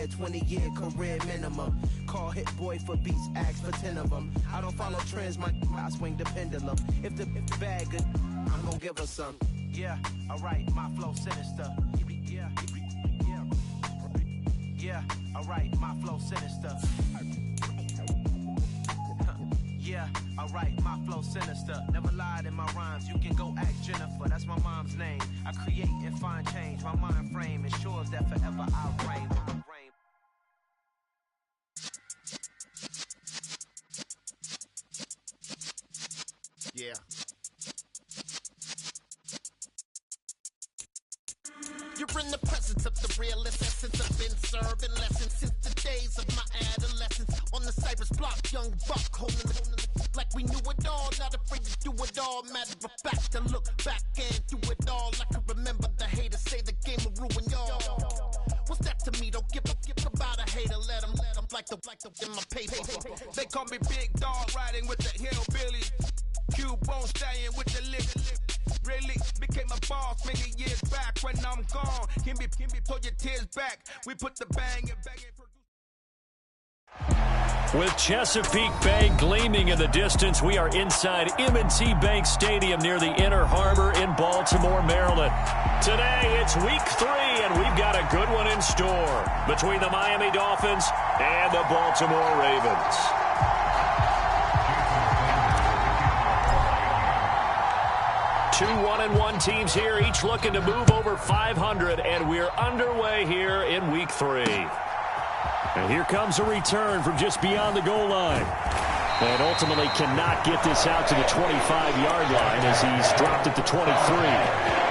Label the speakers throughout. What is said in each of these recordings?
Speaker 1: 20-year career minimum. Call Hit Boy for beats, ask for 10 of them. I don't follow trends, I swing the pendulum. If the bag good, I'm gonna give her some. Yeah, alright, my flow sinister. Yeah, alright, my flow sinister. Yeah, alright, my flow sinister. Never lied in my rhymes, you can go ask Jennifer. That's my mom's name. I create and find change. My mind frame ensures that forever I'll reign.
Speaker 2: Yeah. You're in the presence of the realest essence. I've been serving lessons since the days of my adolescence. On the Cypress block, young buck holding it like we knew it all. Not afraid to do it all. Matter of fact, to look back and do it all. I can remember the haters say the game will ruin y'all. What's that to me? Don't give about a hater. Let them like the in my paper.
Speaker 3: They call me Big Dog, riding with the hillbilly. Q-Bone stallion with the lip. Really became a boss many years back. When I'm gone, can be pull your tears back. We put the bang and bang and
Speaker 4: With Chesapeake Bay gleaming in the distance, we are inside M&T Bank Stadium near the Inner Harbor in Baltimore, Maryland. Today, it's week 3, and we've got a good one in store between the Miami Dolphins and the Baltimore Ravens. Two 1-1 teams here, each looking to move over 500, and we're underway here in week 3. And here comes a return from just beyond the goal line. And ultimately cannot get this out to the 25-yard line as he's dropped at the 23.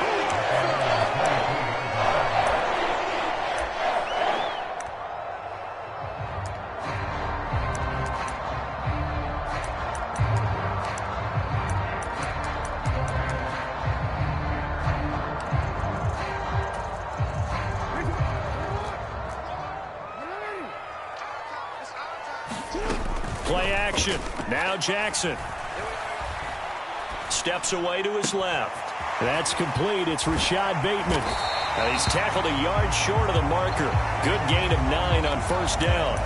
Speaker 4: Play action. Now Jackson. Steps away to his left. That's complete. It's Rashad Bateman. And he's tackled a yard short of the marker. Good gain of 9 on first down.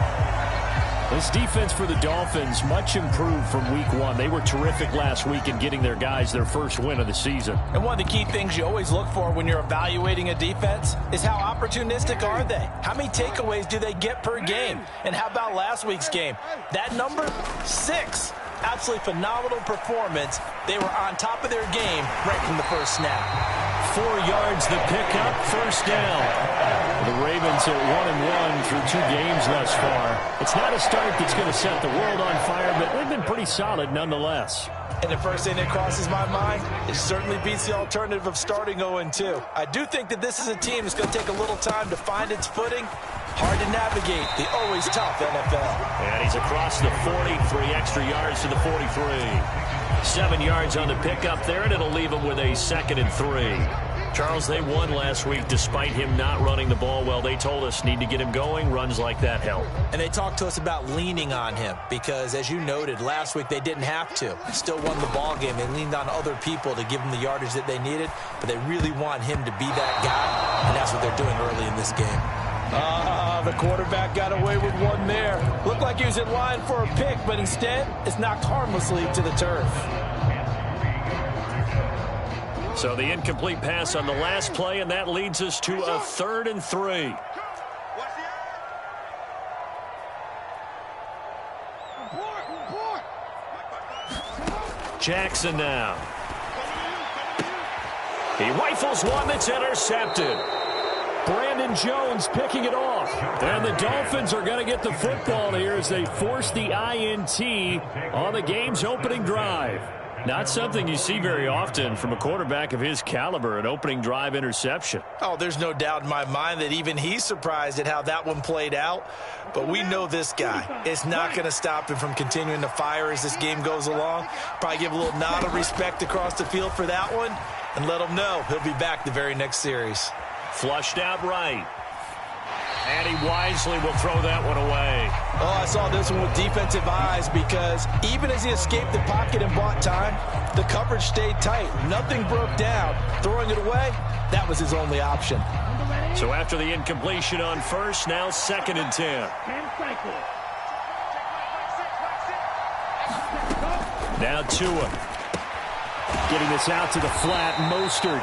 Speaker 4: This defense for the Dolphins, much improved from week 1. They were terrific last week in getting their guys their first win of the season.
Speaker 5: And one of the key things you always look for when you're evaluating a defense is how opportunistic are they? How many takeaways do they get per game? And how about last week's game? That number, 6. Absolutely phenomenal performance. They were on top of their game right from the first snap.
Speaker 4: 4 yards the pickup, first down. The Ravens at 1-1 through 2 games thus far. It's not a start that's going to set the world on fire, but they've been pretty solid nonetheless.
Speaker 5: And the first thing that crosses my mind, it certainly beats the alternative of starting 0-2. I do think that this is a team that's going to take a little time to find its footing. Hard to navigate the always tough NFL.
Speaker 4: And he's across the 40, 3 extra yards to the 43. 7 yards on the pickup there, and it'll leave him with a 2nd and 3. Charles, they won last week despite him not running the ball well. They told us need to get him going. Runs like that help.
Speaker 5: And they talked to us about leaning on him because, as you noted, last week they didn't have to. Still won the ball game. They leaned on other people to give them the yardage that they needed, but they really want him to be that guy, and that's what they're doing early in this game. The quarterback got away with one there. Looked like he was in line for a pick, but instead it's knocked harmlessly to the turf.
Speaker 4: So the incomplete pass on the last play, and that leads us to a 3rd and 3. Jackson now. He rifles one that's intercepted. Brandon Jones picking it off. And the Dolphins are going to get the football here as they force the INT on the game's opening drive. Not something you see very often from a quarterback of his caliber, an opening drive interception.
Speaker 5: Oh, there's no doubt in my mind that even he's surprised at how that one played out. But we know this guy. It's not going to stop him from continuing to fire as this game goes along. Probably give a little nod of respect across the field for that one and let him know he'll be back the very next series.
Speaker 4: Flushed out right. And he wisely will throw that one away.
Speaker 5: Oh, I saw this one with defensive eyes because even as he escaped the pocket and bought time, the coverage stayed tight. Nothing broke down. Throwing it away, that was his only option.
Speaker 4: So after the incompletion on first, now 2nd and 10. Now Tua. Getting this out to the flat, Mostert.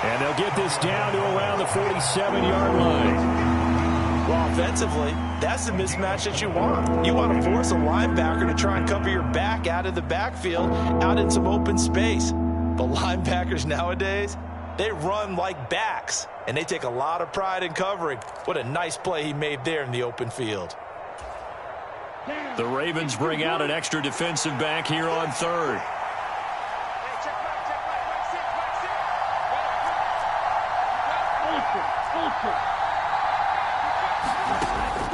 Speaker 4: And they'll get this down to around the 47-yard line.
Speaker 5: Well, offensively, that's the mismatch that you want. You want to force a linebacker to try and cover your back out of the backfield, out in some open space. But linebackers nowadays, they run like backs, and they take a lot of pride in covering. What a nice play he made there in the open field.
Speaker 4: The Ravens bring out an extra defensive back here on 3rd.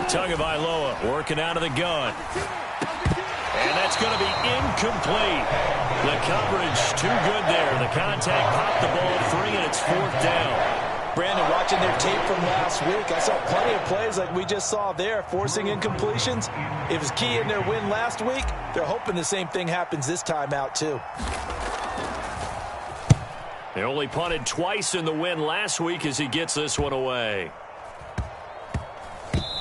Speaker 4: Tagovailoa working out of the gun. And that's going to be incomplete. The coverage too good there. The contact popped the ball free, and it's 4th down.
Speaker 5: Brandon, watching their tape from last week, I saw plenty of plays like we just saw there, forcing incompletions. It was key in their win last week. They're hoping the same thing happens this time out, too.
Speaker 4: They only punted twice in the win last week as he gets this one away.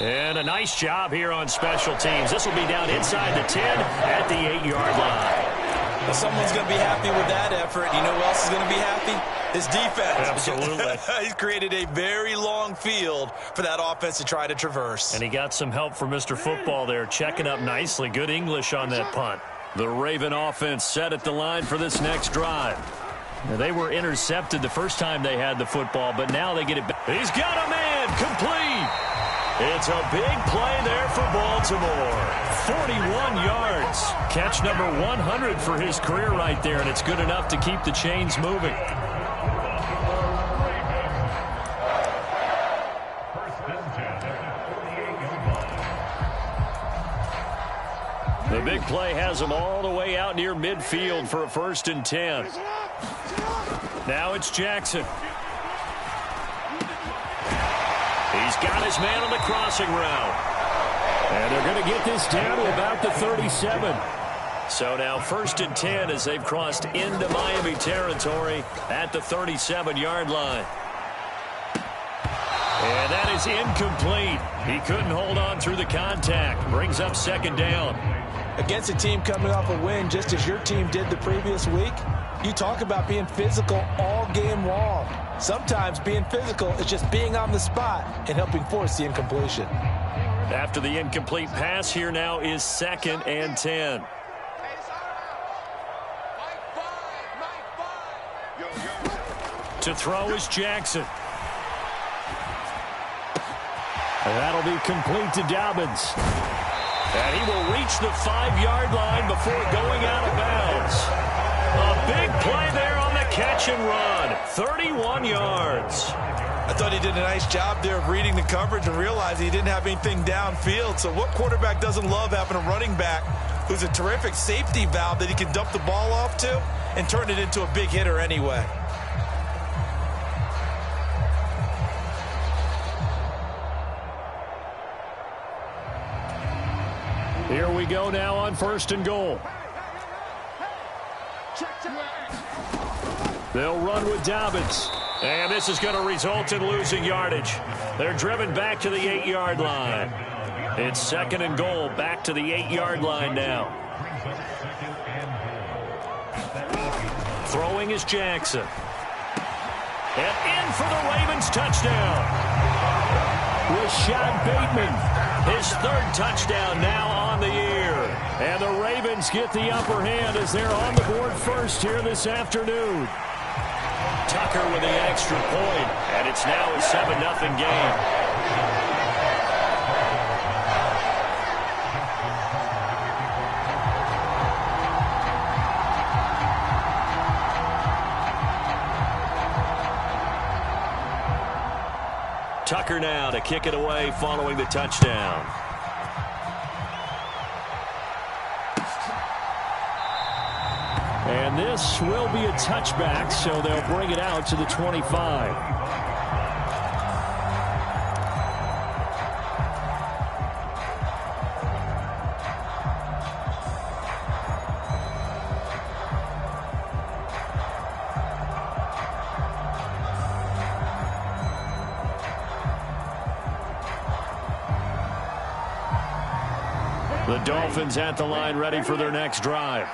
Speaker 4: And a nice job here on special teams. This will be down inside the 10 at the 8-yard line.
Speaker 5: Well, someone's going to be happy with that effort. You know who else is going to be happy? His defense.
Speaker 4: Absolutely.
Speaker 5: He's created a very long field for that offense to try to traverse.
Speaker 4: And he got some help from Mr. Football there, checking up nicely. Good English on that punt. The Raven offense set at the line for this next drive. Now, they were intercepted the first time they had the football, but now they get it back. He's got a man complete. It's a big play there for Baltimore. 41 yards. Catch number 100 for his career right there, and it's good enough to keep the chains moving. The big play has him all the way out near midfield for a 1st and 10. Now it's Jackson. He's got his man on the crossing route. And they're going to get this down to about the 37. So now 1st and 10 as they've crossed into Miami territory at the 37-yard line. And that is incomplete. He couldn't hold on through the contact. Brings up 2nd down.
Speaker 5: Against a team coming off a win just as your team did the previous week, you talk about being physical all game long. Sometimes being physical is just being on the spot and helping force the incompletion.
Speaker 4: After the incomplete pass, here now is 2nd and 10. To throw is Jackson. And that'll be complete to Dobbins. And he will reach the 5-yard line before going out of bounds. A big play there on the catch and run. 31 yards.
Speaker 5: I thought he did a nice job there of reading the coverage and realizing he didn't have anything downfield. So what quarterback doesn't love having a running back who's a terrific safety valve that he can dump the ball off to and turn it into a big hitter anyway?
Speaker 4: Here we go now on 1st and goal. They'll run with Dobbins. And this is going to result in losing yardage. They're driven back to the 8-yard line. It's 2nd and goal, back to the 8-yard line now. Throwing is Jackson. And in for the Ravens touchdown. Rashad Bateman, his 3rd touchdown now on the year. And the Ravens get the upper hand as they're on the board first here this afternoon. Tucker with the extra point, and it's now a 7-0 game. Tucker now to kick it away following the touchdown. And this will be a touchback, so they'll bring it out to the 25. The Dolphins at the line, ready for their next drive.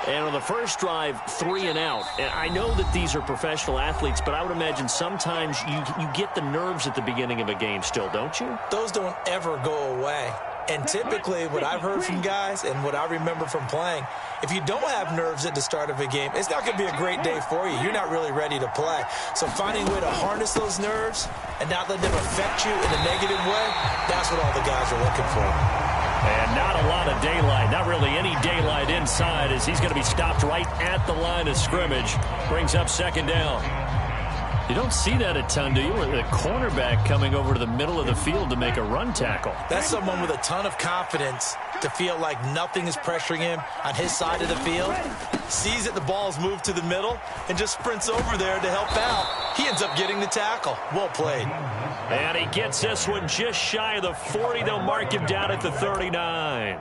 Speaker 6: And on the first drive, 3 and out. And I know that these are professional athletes, but I would imagine sometimes you get the nerves at the beginning of a game still, don't you?
Speaker 5: Those don't ever go away. And typically what I've heard from guys and what I remember from playing, if you don't have nerves at the start of a game, it's not going to be a great day for you. You're not really ready to play. So finding a way to harness those nerves and not let them affect you in a negative way, that's what all the guys are looking for.
Speaker 4: And not a lot of daylight, not really any daylight inside, as he's going to be stopped right at the line of scrimmage. Brings up second down. You don't see that a ton, do you? The cornerback coming over to the middle of the field to make a run tackle.
Speaker 5: That's someone with a ton of confidence to feel like nothing is pressuring him on his side of the field. Sees that the ball is moved to the middle and just sprints over there to help out. He ends up getting the tackle. Well played.
Speaker 4: And he gets this one just shy of the 40. They'll mark him down at the 39.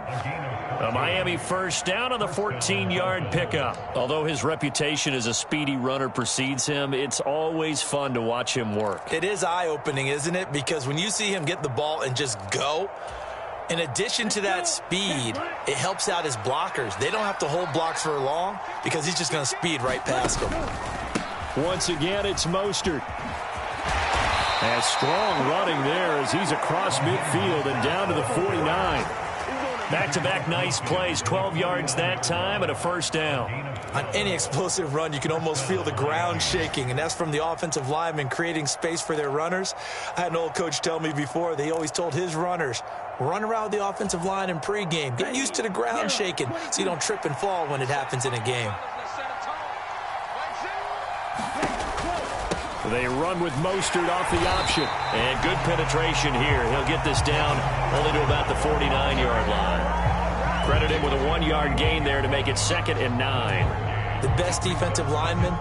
Speaker 4: A Miami first down on the 14-yard pickup. Although his reputation as a speedy runner precedes him, it's always fun to watch him work.
Speaker 5: It is eye-opening, isn't it? Because when you see him get the ball and just go, in addition to that speed, it helps out his blockers. They don't have to hold blocks for long because he's just going to speed right past them.
Speaker 4: Once again, it's Mostert. And strong running there as he's across midfield and down to the 49. Back-to-back nice plays, 12 yards that time and a first down.
Speaker 5: On any explosive run, you can almost feel the ground shaking, and that's from the offensive linemen creating space for their runners. I had an old coach tell me before, they always told his runners, run around the offensive line in pregame. Get used to the ground shaking so you don't trip and fall when it happens in a game.
Speaker 4: They run with Mostert off the option. And good penetration here. He'll get this down only to about the 49-yard line. Credit him with a 1-yard gain there to make it 2nd and 9.
Speaker 5: The best defensive linemen,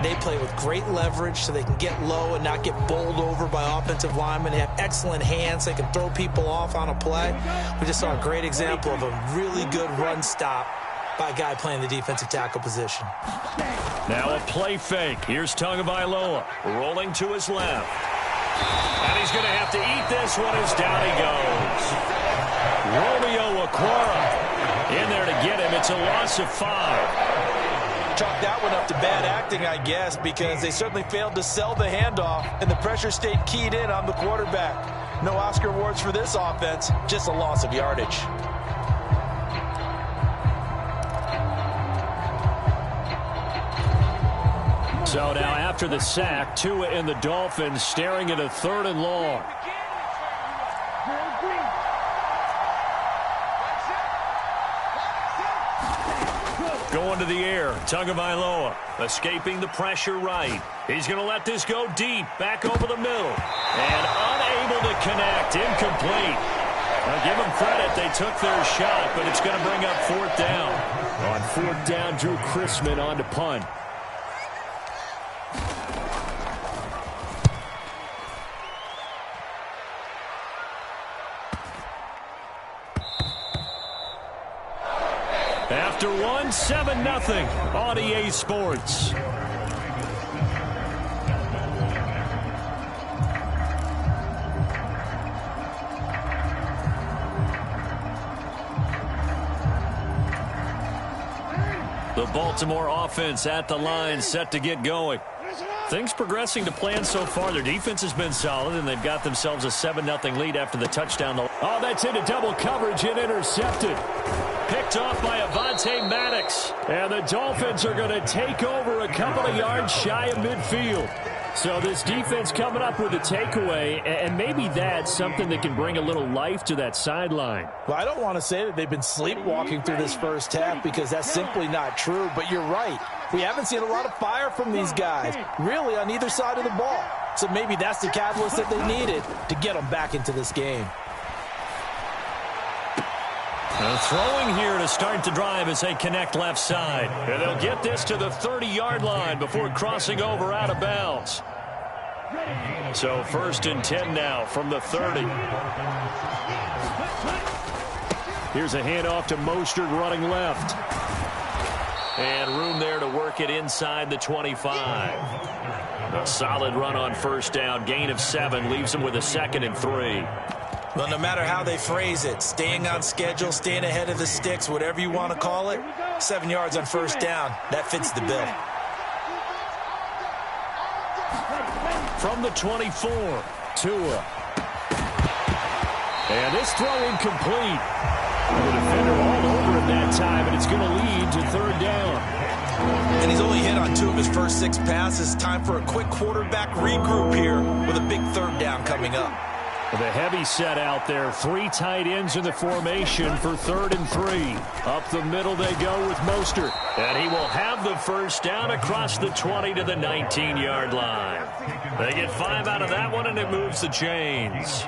Speaker 5: they play with great leverage so they can get low and not get bowled over by offensive linemen. They have excellent hands. They can throw people off on a play. We just saw a great example of a really good run stop by a guy playing the defensive tackle position.
Speaker 4: Now a play fake. Here's Tagovailoa rolling to his left. And he's going to have to eat this one as down he goes. Romeo Okwara in there to get him. It's a loss of 5.
Speaker 5: Chalk that one up to bad acting, I guess, because they certainly failed to sell the handoff, and the pressure stayed keyed in on the quarterback. No Oscar awards for this offense, just a loss of yardage.
Speaker 4: So now after the sack, Tua and the Dolphins staring at a 3rd and long. Going to the air, Tagovailoa escaping the pressure right. He's going to let this go deep, back over the middle. And unable to connect, incomplete. Now give them credit, they took their shot, but it's going to bring up 4th down. On 4th down, Drew Chrisman on to punt. After 1, 7-0 on EA Sports. The Baltimore offense at the line, set to get going. Things progressing to plan so far. Their defense has been solid, and they've got themselves a 7-0 lead after the touchdown. Oh, that's into double coverage and intercepted. Picked off by Avonte Maddox. And the Dolphins are going to take over a couple of yards shy of midfield. So this defense coming up with a takeaway, and maybe that's something that can bring a little life to that sideline.
Speaker 5: Well, I don't want to say that they've been sleepwalking through this first half because that's simply not true, but you're right. We haven't seen a lot of fire from these guys, really, on either side of the ball. So maybe that's the catalyst that they needed to get them back into this game.
Speaker 4: Throwing here to start the drive as they connect left side. And they'll get this to the 30-yard line before crossing over out of bounds. So 1st and 10 now from the 30. Here's a handoff to Mostert running left. And room there to work it inside the 25. A solid run on 1st down. Gain of 7 leaves him with a 2nd and 3.
Speaker 5: Well, no matter how they phrase it, staying on schedule, staying ahead of the sticks, whatever you want to call it, 7 yards on first down, that fits the bill.
Speaker 4: From the 24, Tua. And this throw incomplete. The defender all over it that time, and it's going to lead to third down.
Speaker 5: And he's only hit on 2 of his first 6 passes. Time for a quick quarterback regroup here with a big third down coming up.
Speaker 4: The heavy set out there. 3 tight ends in the formation for 3rd and 3. Up the middle they go with Mostert. And he will have the first down across the 20 to the 19-yard line. They get 5 out of that one, and it moves the chains.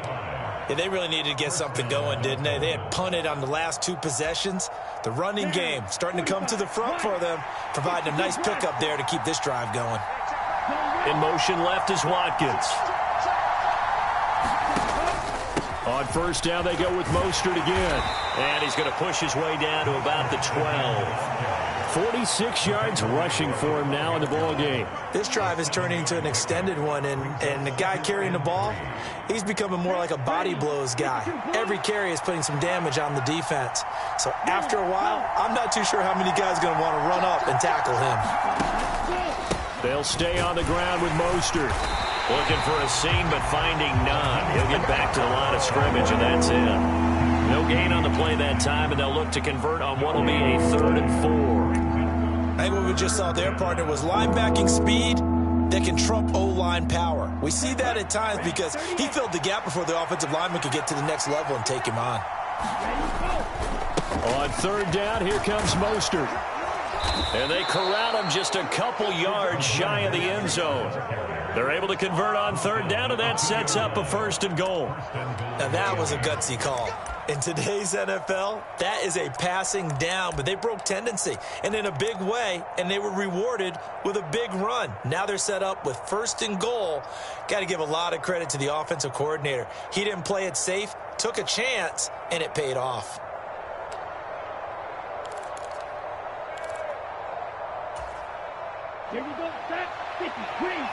Speaker 5: Yeah, they really needed to get something going, didn't they? They had punted on the last 2 possessions. The running game starting to come to the front for them, providing a nice pickup there to keep this drive going.
Speaker 4: In motion left is Watkins. On first down, they go with Mostert again. And he's going to push his way down to about the 12. 46 yards rushing for him now in the ball game.
Speaker 5: This drive is turning into an extended one, and the guy carrying the ball, he's becoming more like a body blows guy. Every carry is putting some damage on the defense. So after a while, I'm not too sure how many guys are going to want to run up and tackle him.
Speaker 4: They'll stay on the ground with Mostert. Looking for a seam, but finding none. He'll get back to the line of scrimmage, and that's it. No gain on the play that time, and they'll look to convert on what will be a 3rd and 4.
Speaker 5: I think what we just saw there, partner, was linebacking speed that can trump O-line power. We see that at times because he filled the gap before the offensive lineman could get to the next level and take him on.
Speaker 4: On 3rd down, here comes Mostert. And they corral him just a couple yards shy of the end zone. They're able to convert on 3rd down, and that sets up a 1st and goal.
Speaker 5: Now that was a gutsy call. In today's NFL, that is a passing down, but they broke tendency and in a big way, and they were rewarded with a big run. Now they're set up with 1st and goal. Got to give a lot of credit to the offensive coordinator. He didn't play it safe, took a chance, and it paid off.
Speaker 7: Here we go, set, 50, green.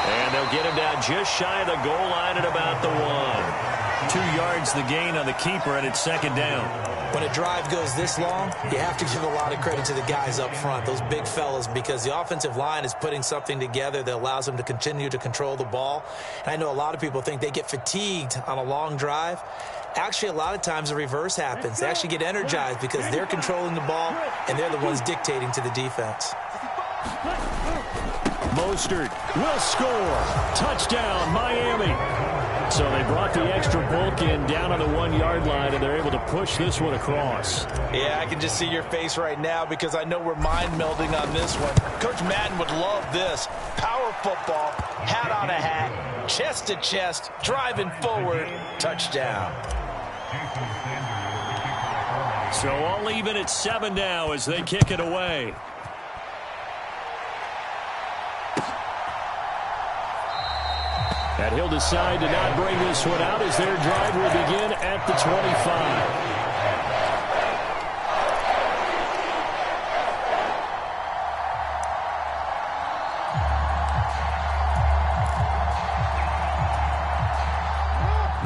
Speaker 4: And they'll get him down just shy of the goal line at about the 1. 2 yards the gain on the keeper, and it's 2nd down.
Speaker 5: When a drive goes this long, you have to give a lot of credit to the guys up front, those big fellas, because the offensive line is putting something together that allows them to continue to control the ball. And I know a lot of people think they get fatigued on a long drive. Actually, a lot of times the reverse happens. They actually get energized because they're controlling the ball, and they're the ones dictating to the defense.
Speaker 4: Mostert will score. Touchdown, Miami. So they brought the extra bulk in down on the 1-yard line, and they're able to push this one across.
Speaker 5: Yeah, I can just see your face right now because I know we're mind melding on this one. Coach Madden would love this. Power football, hat on a hat, chest to chest, driving forward, touchdown.
Speaker 4: So all even at 7 now as they kick it away. And he'll decide to not bring this one out as their drive will begin at the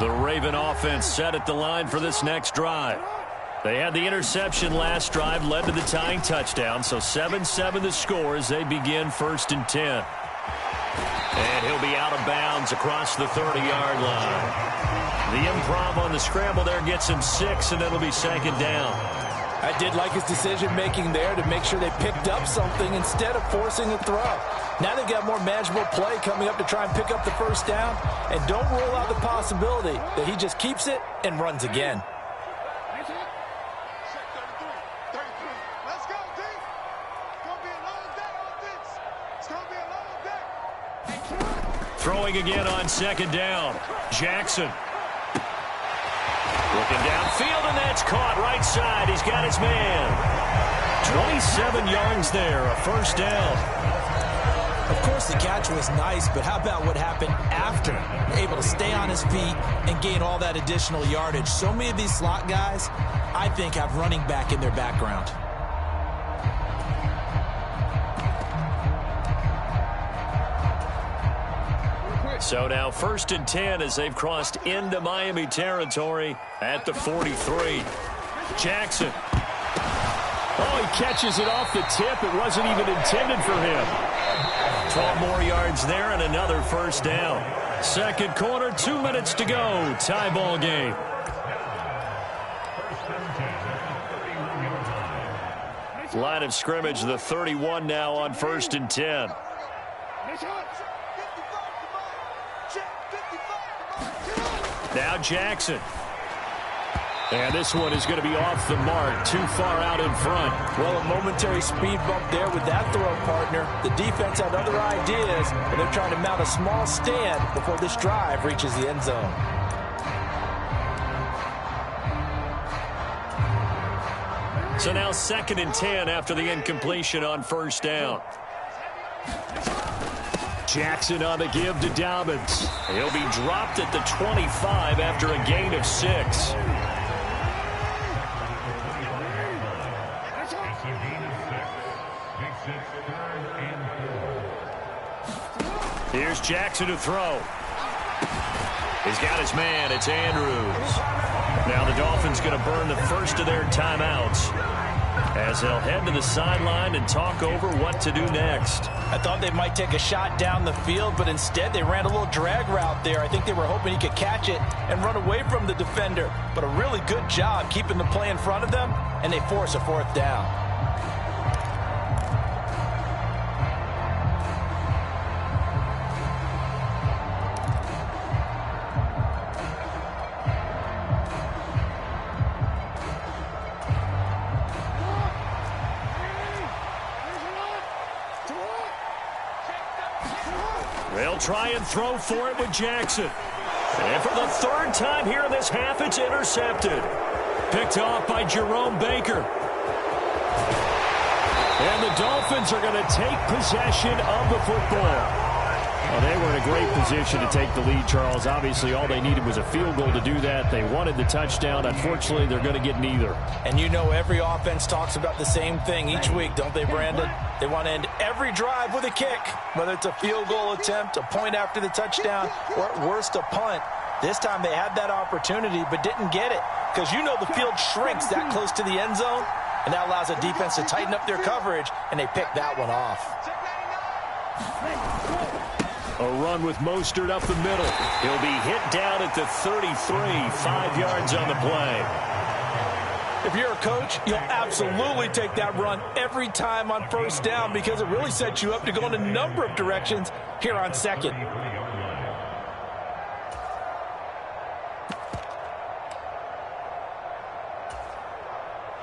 Speaker 4: 25. The Raven offense set at the line for this next drive. They had the interception last drive, led to the tying touchdown, so 7-7 the score as they begin 1st and 10. And he'll be out of bounds across the 30-yard line. The improv on the scramble there gets him 6, and it'll be 2nd down.
Speaker 5: I did like his decision-making there to make sure they picked up something instead of forcing a throw. Now they've got more manageable play coming up to try and pick up the 1st down, and don't rule out the possibility that he just keeps it and runs again.
Speaker 4: Throwing again on 2nd down. Jackson. Looking downfield, and that's caught right side. He's got his man. 27 yards there, a 1st down.
Speaker 5: Of course, the catch was nice, but how about what happened after? Able to stay on his feet and gain all that additional yardage. So many of these slot guys, I think, have running back in their background.
Speaker 4: So now 1st and 10 as they've crossed into Miami territory at the 43. Jackson. Oh, he catches it off the tip. It wasn't even intended for him. 12 more yards there and another first down. Second quarter, 2 minutes to go. Tie ball game. Line of scrimmage, the 31 now on 1st and 10. Now Jackson. And this one is going to be off the mark, too far out in front.
Speaker 5: Well, a momentary speed bump there with that throw, partner. The defense had other ideas, and they're trying to mount a small stand before this drive reaches the end zone.
Speaker 4: So now 2nd and 10 after the incompletion on first down. Jackson on the give to Dobbins. He'll be dropped at the 25 after a gain of 6. Here's Jackson to throw. He's got his man. It's Andrews. Now the Dolphins going to burn the first of their timeouts as they'll head to the sideline and talk over what to do next.
Speaker 5: I thought they might take a shot down the field, but instead they ran a little drag route there. I think they were hoping he could catch it and run away from the defender. But a really good job keeping the play in front of them, and they force a 4th down.
Speaker 4: They'll try and throw for it with Jackson. And for the 3rd time here in this half, it's intercepted. Picked off by Jerome Baker. And the Dolphins are going to take possession of the football. Well, they were in a great position to take the lead, Charles. Obviously, all they needed was a field goal to do that. They wanted the touchdown. Unfortunately, they're going to get neither.
Speaker 5: And you know every offense talks about the same thing each week, don't they, Brandon? They want to end every drive with a kick, whether it's a field goal attempt, a point after the touchdown, or at worst, a punt. This time they had that opportunity but didn't get it because you know the field shrinks that close to the end zone, and that allows the defense to tighten up their coverage, and they pick that one off.
Speaker 4: A run with Mostert up the middle. He'll be hit down at the 33, 5 yards on the play.
Speaker 5: If you're a coach, you'll absolutely take that run every time on first down because it really sets you up to go in a number of directions here on 2nd.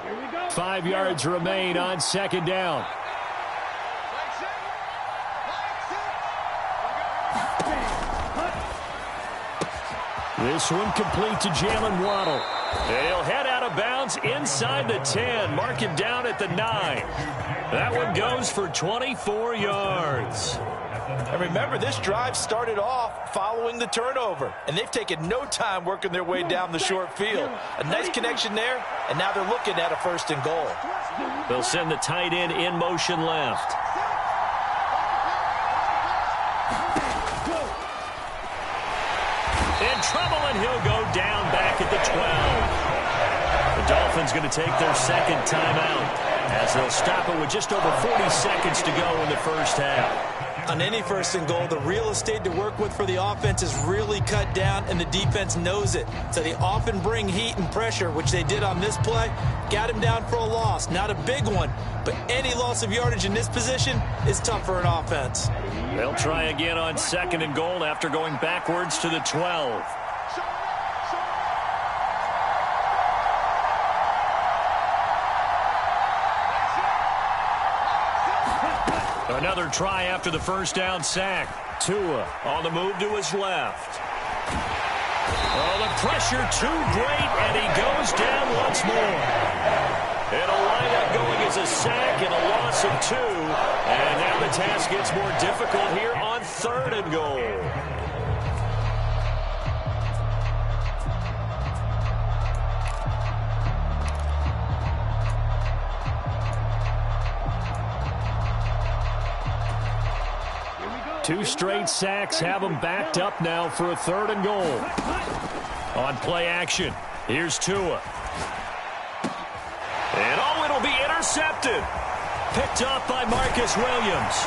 Speaker 7: Here we go.
Speaker 4: 5 yards remain on 2nd down. This one complete to Jalen Waddle. They'll head out of bounds inside the 10. Mark him down at the 9. That one goes for 24 yards.
Speaker 5: And remember, this drive started off following the turnover, and they've taken no time working their way down the short field. A nice connection there, and now they're looking at a 1st and goal.
Speaker 4: They'll send the tight end in motion left. In trouble, and he'll go down back at the 12. The Dolphins going to take their 2nd timeout as they'll stop it with just over 40 seconds to go in the first half.
Speaker 5: On any 1st and goal, the real estate to work with for the offense is really cut down, and the defense knows it. So they often bring heat and pressure, which they did on this play. Got him down for a loss. Not a big one, but any loss of yardage in this position is tough for an offense.
Speaker 4: They'll try again on 2nd and goal after going backwards to the 12. Another try after the 1st down sack. Tua on the move to his left. Oh, the pressure too great, and he goes down once more. It'll line up going as a sack and a loss of 2. And now the task gets more difficult here on 3rd and goal. 2 straight sacks have them backed up now for a 3rd and goal. On play action, here's Tua. And it'll be intercepted. Picked off by Marcus Williams.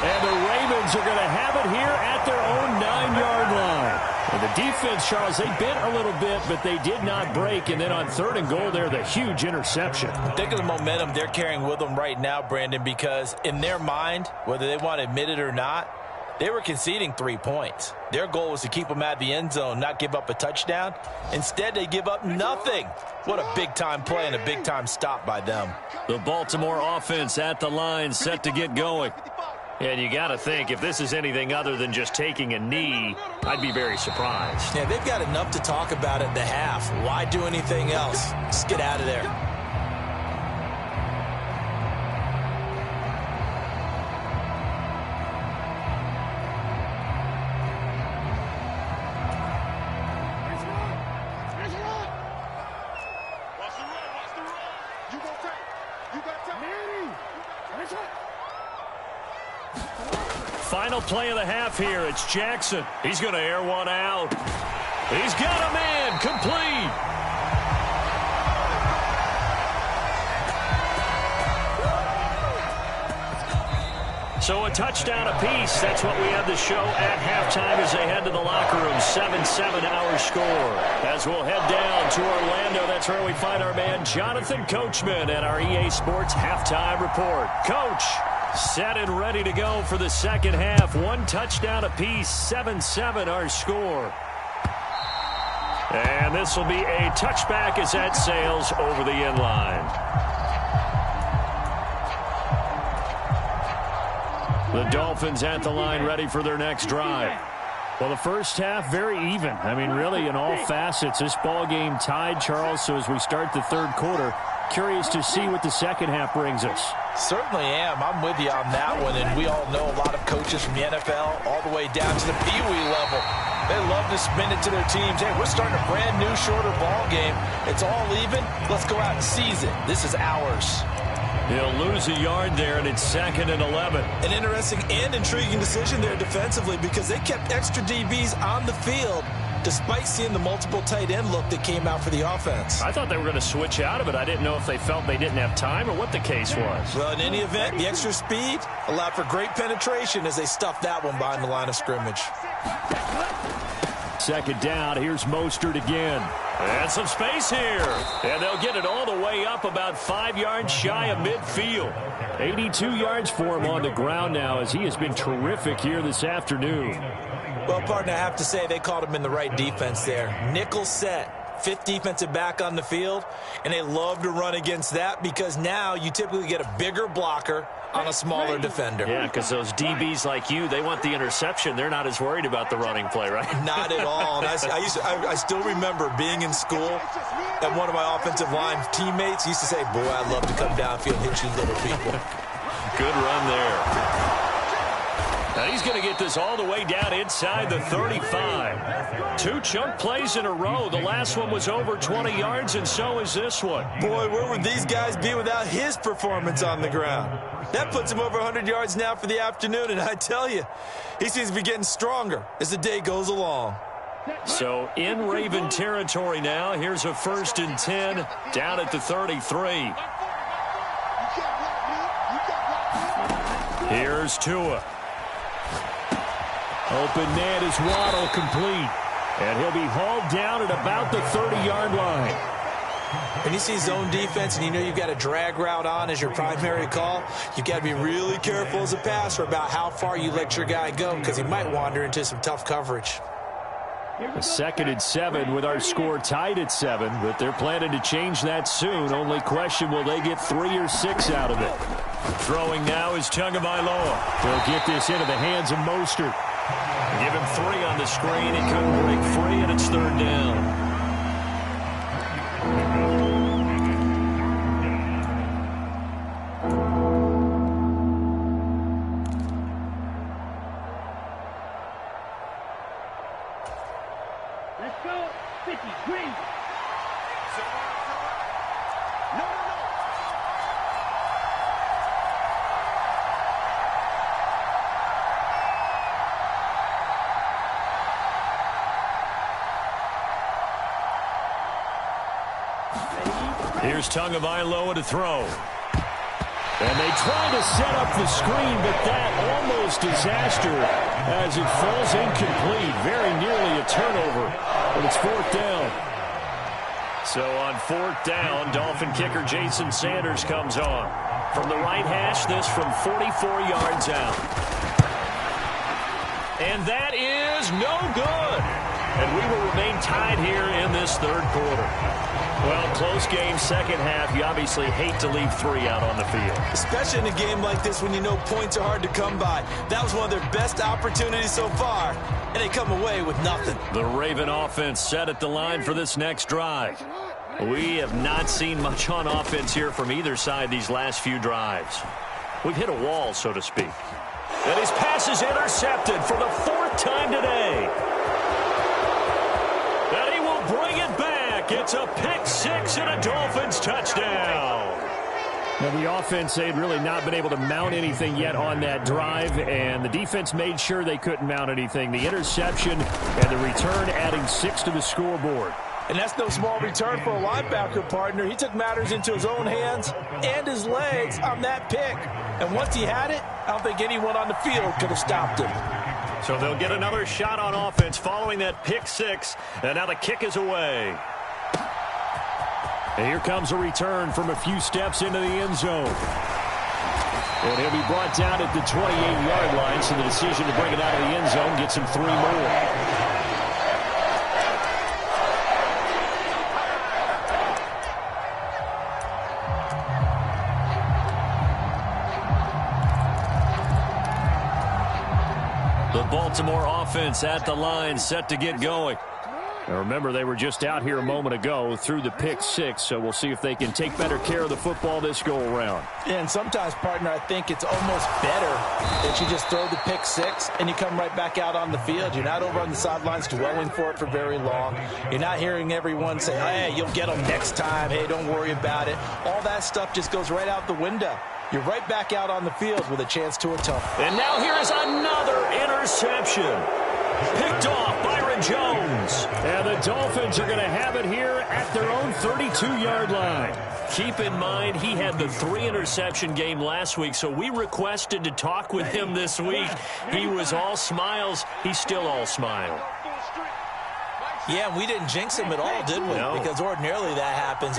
Speaker 4: And the Ravens are going to have it here at their own 9-yard line. And the defense, Charles, they bent a little bit, but they did not break. And then on 3rd and goal there, the huge interception.
Speaker 5: Think of the momentum they're carrying with them right now, Brandon, because in their mind, whether they want to admit it or not, they were conceding 3 points. Their goal was to keep them out of the end zone, not give up a touchdown. Instead, they give up nothing. What a big-time play and a big-time stop by them.
Speaker 4: The Baltimore offense at the line, set to get going. And you got to think, if this is anything other than just taking a knee, I'd be very surprised.
Speaker 5: Yeah, they've got enough to talk about at the half. Why do anything else? Just get out of there.
Speaker 4: Final play of the half here. It's Jackson. He's going to air one out. He's got a man complete. So a touchdown apiece. That's what we have the show at halftime as they head to the locker room. 7-7 our score. As we'll head down to Orlando, that's where we find our man Jonathan Coachman at our EA Sports Halftime Report. Coach, set and ready to go for the second half. 1 touchdown apiece, 7-7 our score. And this will be a touchback as that sails over the end line. The Dolphins at the line ready for their next drive. Well, the first half, very even. I mean, really, in all facets, this ball game tied, Charles. So as we start the 3rd quarter, curious to see what the second half brings us.
Speaker 5: Certainly am. I'm with you on that one. And we all know a lot of coaches from the NFL all the way down to the Pee Wee level. They love to spin it to their teams. Hey, we're starting a brand new, shorter ball game. It's all even. Let's go out and seize it. This is ours.
Speaker 4: He'll lose a yard there, and it's 2nd and 11.
Speaker 5: An interesting and intriguing decision there defensively because they kept extra DBs on the field despite seeing the multiple tight end look that came out for the offense.
Speaker 4: I thought they were going to switch out of it. I didn't know if they felt they didn't have time or what the case was.
Speaker 5: Well, in any event, the extra speed allowed for great penetration as they stuffed that one behind the line of scrimmage.
Speaker 4: 2nd down. Here's Mostert again. And some space here. And they'll get it all the way up about 5 yards shy of midfield. 82 yards for him on the ground now as he has been terrific here this afternoon.
Speaker 5: Well, partner, I have to say they called him in the right defense there. Nickel set, 5th defensive back on the field, and they love to run against that because now you typically get a bigger blocker on a smaller defender.
Speaker 6: Yeah, because those DBs like you, they want the interception. They're not as worried about the running play, right?
Speaker 5: Not at all. And I still remember being in school, and one of my offensive line teammates used to say, boy, I'd love to come downfield and hit you little people.
Speaker 6: Good run there.
Speaker 4: Now he's going to get this all the way down inside the 35. 2 chunk plays in a row. The last one was over 20 yards, and so is this one.
Speaker 5: Boy, where would these guys be without his performance on the ground? That puts him over 100 yards now for the afternoon, and I tell you, he seems to be getting stronger as the day goes along.
Speaker 4: So in Raven territory now. Here's a 1st and 10 down at the 33. Here's Tua. Open net is Waddle complete. And he'll be hauled down at about the 30-yard line.
Speaker 5: When you see zone defense and you know you've got a drag route on as your primary call, you've got to be really careful as a passer about how far you let your guy go because he might wander into some tough coverage.
Speaker 4: A 2nd and 7 with our score tied at 7, but they're planning to change that soon. Only question, will they get 3 or 6 out of it? Throwing now is Tagovailoa. They'll get this into the hands of Mostert. Give him 3 on the screen. He couldn't break free, and it's 3rd down.
Speaker 7: Let's go. 50, green.
Speaker 4: Here's Tagovailoa to throw. And they try to set up the screen, but that almost disaster as it falls incomplete. Very nearly a turnover, but it's 4th down. So on 4th down, Dolphin kicker Jason Sanders comes on. From the right hash, this from 44 yards out. And that is no good. And we will remain tied here in this 3rd quarter. Well, close game, second half. You obviously hate to leave 3 out on the field.
Speaker 5: Especially in a game like this when you know points are hard to come by. That was one of their best opportunities so far, and they come away with nothing.
Speaker 4: The Raven offense set at the line for this next drive. We have not seen much on offense here from either side these last few drives. We've hit a wall, so to speak. And his pass is intercepted for the 4th time today. And he will bring it back. It's a pick 6 and a Dolphins touchdown. Now, the offense, they'd really not been able to mount anything yet on that drive, and the defense made sure they couldn't mount anything. The interception and the return adding 6 to the scoreboard.
Speaker 5: And that's no small return for a linebacker partner. He took matters into his own hands and his legs on that pick. And once he had it, I don't think anyone on the field could have stopped him.
Speaker 4: So they'll get another shot on offense following that pick 6. And now the kick is away. And here comes a return from a few steps into the end zone. And he'll be brought down at the 28-yard line, so the decision to bring it out of the end zone gets him 3 more. Baltimore offense at the line, set to get going. Now remember, they were just out here a moment ago through the pick 6, so we'll see if they can take better care of the football this go-around.
Speaker 5: And sometimes, partner, I think it's almost better that you just throw the pick 6 and you come right back out on the field. You're not over on the sidelines dwelling for it for very long. You're not hearing everyone say, hey, you'll get them next time. Hey, don't worry about it. All that stuff just goes right out the window. You're right back out on the field with a chance to atone.
Speaker 4: And now here is another interception. Picked off Byron Jones. And the Dolphins are going to have it here at their own 32-yard line. Keep in mind, he had the 3-interception game last week, so we requested to talk with him this week. He was all smiles. He's still all smile.
Speaker 5: Yeah, and we didn't jinx him at all, did we?
Speaker 4: No.
Speaker 5: Because ordinarily that happens.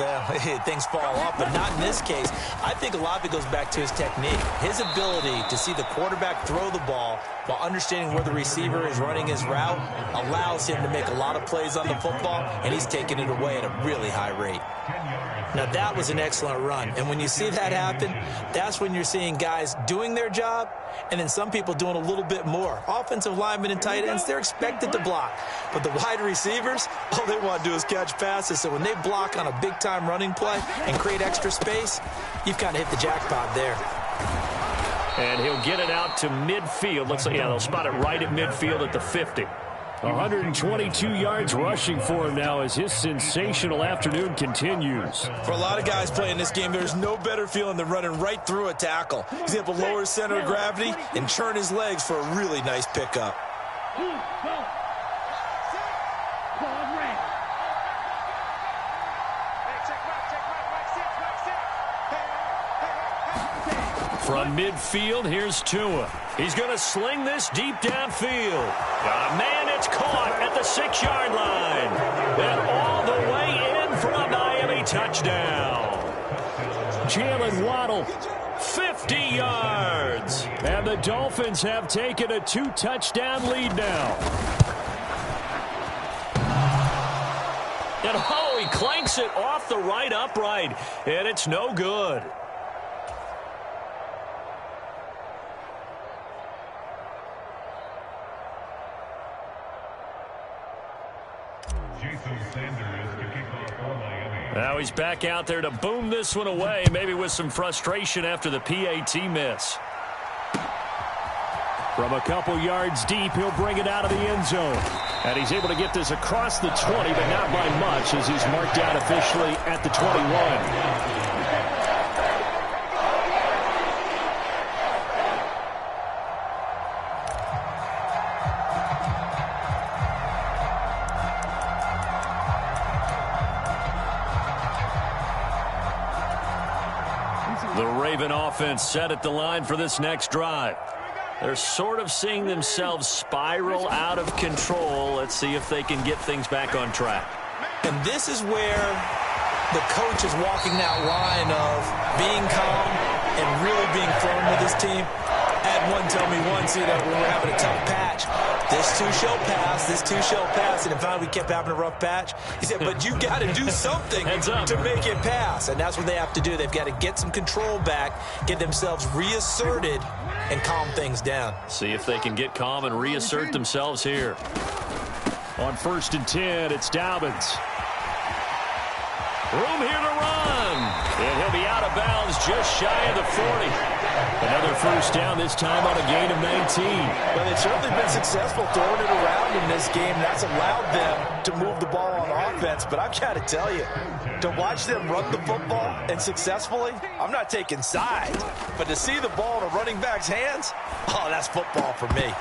Speaker 5: Things fall off, but not in this case. I think a lot of it goes back to his technique. His ability to see the quarterback throw the ball while understanding where the receiver is running his route allows him to make a lot of plays on the football, and he's taking it away at a really high rate. Now, that was an excellent run. And when you see that happen, that's when you're seeing guys doing their job and then some people doing a little bit more. Offensive linemen and tight ends, they're expected to block. But the wide receivers, all they want to do is catch passes. So when they block on a big-time running play and create extra space, you've kind of hit the jackpot there.
Speaker 4: And he'll get it out to midfield. Looks like, yeah, they'll spot it right at midfield at the 50. 122 yards rushing for him now as his sensational afternoon continues.
Speaker 5: For a lot of guys playing this game, there's no better feeling than running right through a tackle. He's able to lower his center of gravity and churn his legs for a really nice pickup.
Speaker 4: From midfield, here's Tua. He's going to sling this deep downfield. Man, it's caught at the 6-yard line. And all the way in for a Miami touchdown. Jalen Waddle, 50 yards. And the Dolphins have taken a 2-touchdown lead now. And oh, he clanks it off the right upright. And it's no good. Now he's back out there to boom this one away, maybe with some frustration after the PAT miss. From a couple yards deep, he'll bring it out of the end zone. And he's able to get this across the 20, but not by much, as he's marked out officially at the 21. Raven offense set at the line for this next drive. They're sort of seeing themselves spiral out of control. Let's see if they can get things back on track.
Speaker 5: And this is where the coach is walking that line of being calm and really being firm with his team. I had one tell me once, when we were having a tough patch, this too shall pass, this too shall pass. And finally we kept having a rough patch. He said, but you got to do something to make it pass. And that's what they have to do. They've got to get some control back, get themselves reasserted, and calm things down.
Speaker 4: See if they can get calm and reassert themselves here. On 1st and 10, it's Dolphins. Room here to run. And he'll be out of bounds just shy of the 40. Another first down, this time on a gain of 19.
Speaker 5: Well, they've certainly been successful throwing it around in this game. That's allowed them to move the ball on offense. But I've got to tell you, to watch them run the football and successfully, I'm not taking sides. But to see the ball in a running back's hands, oh, that's football for me.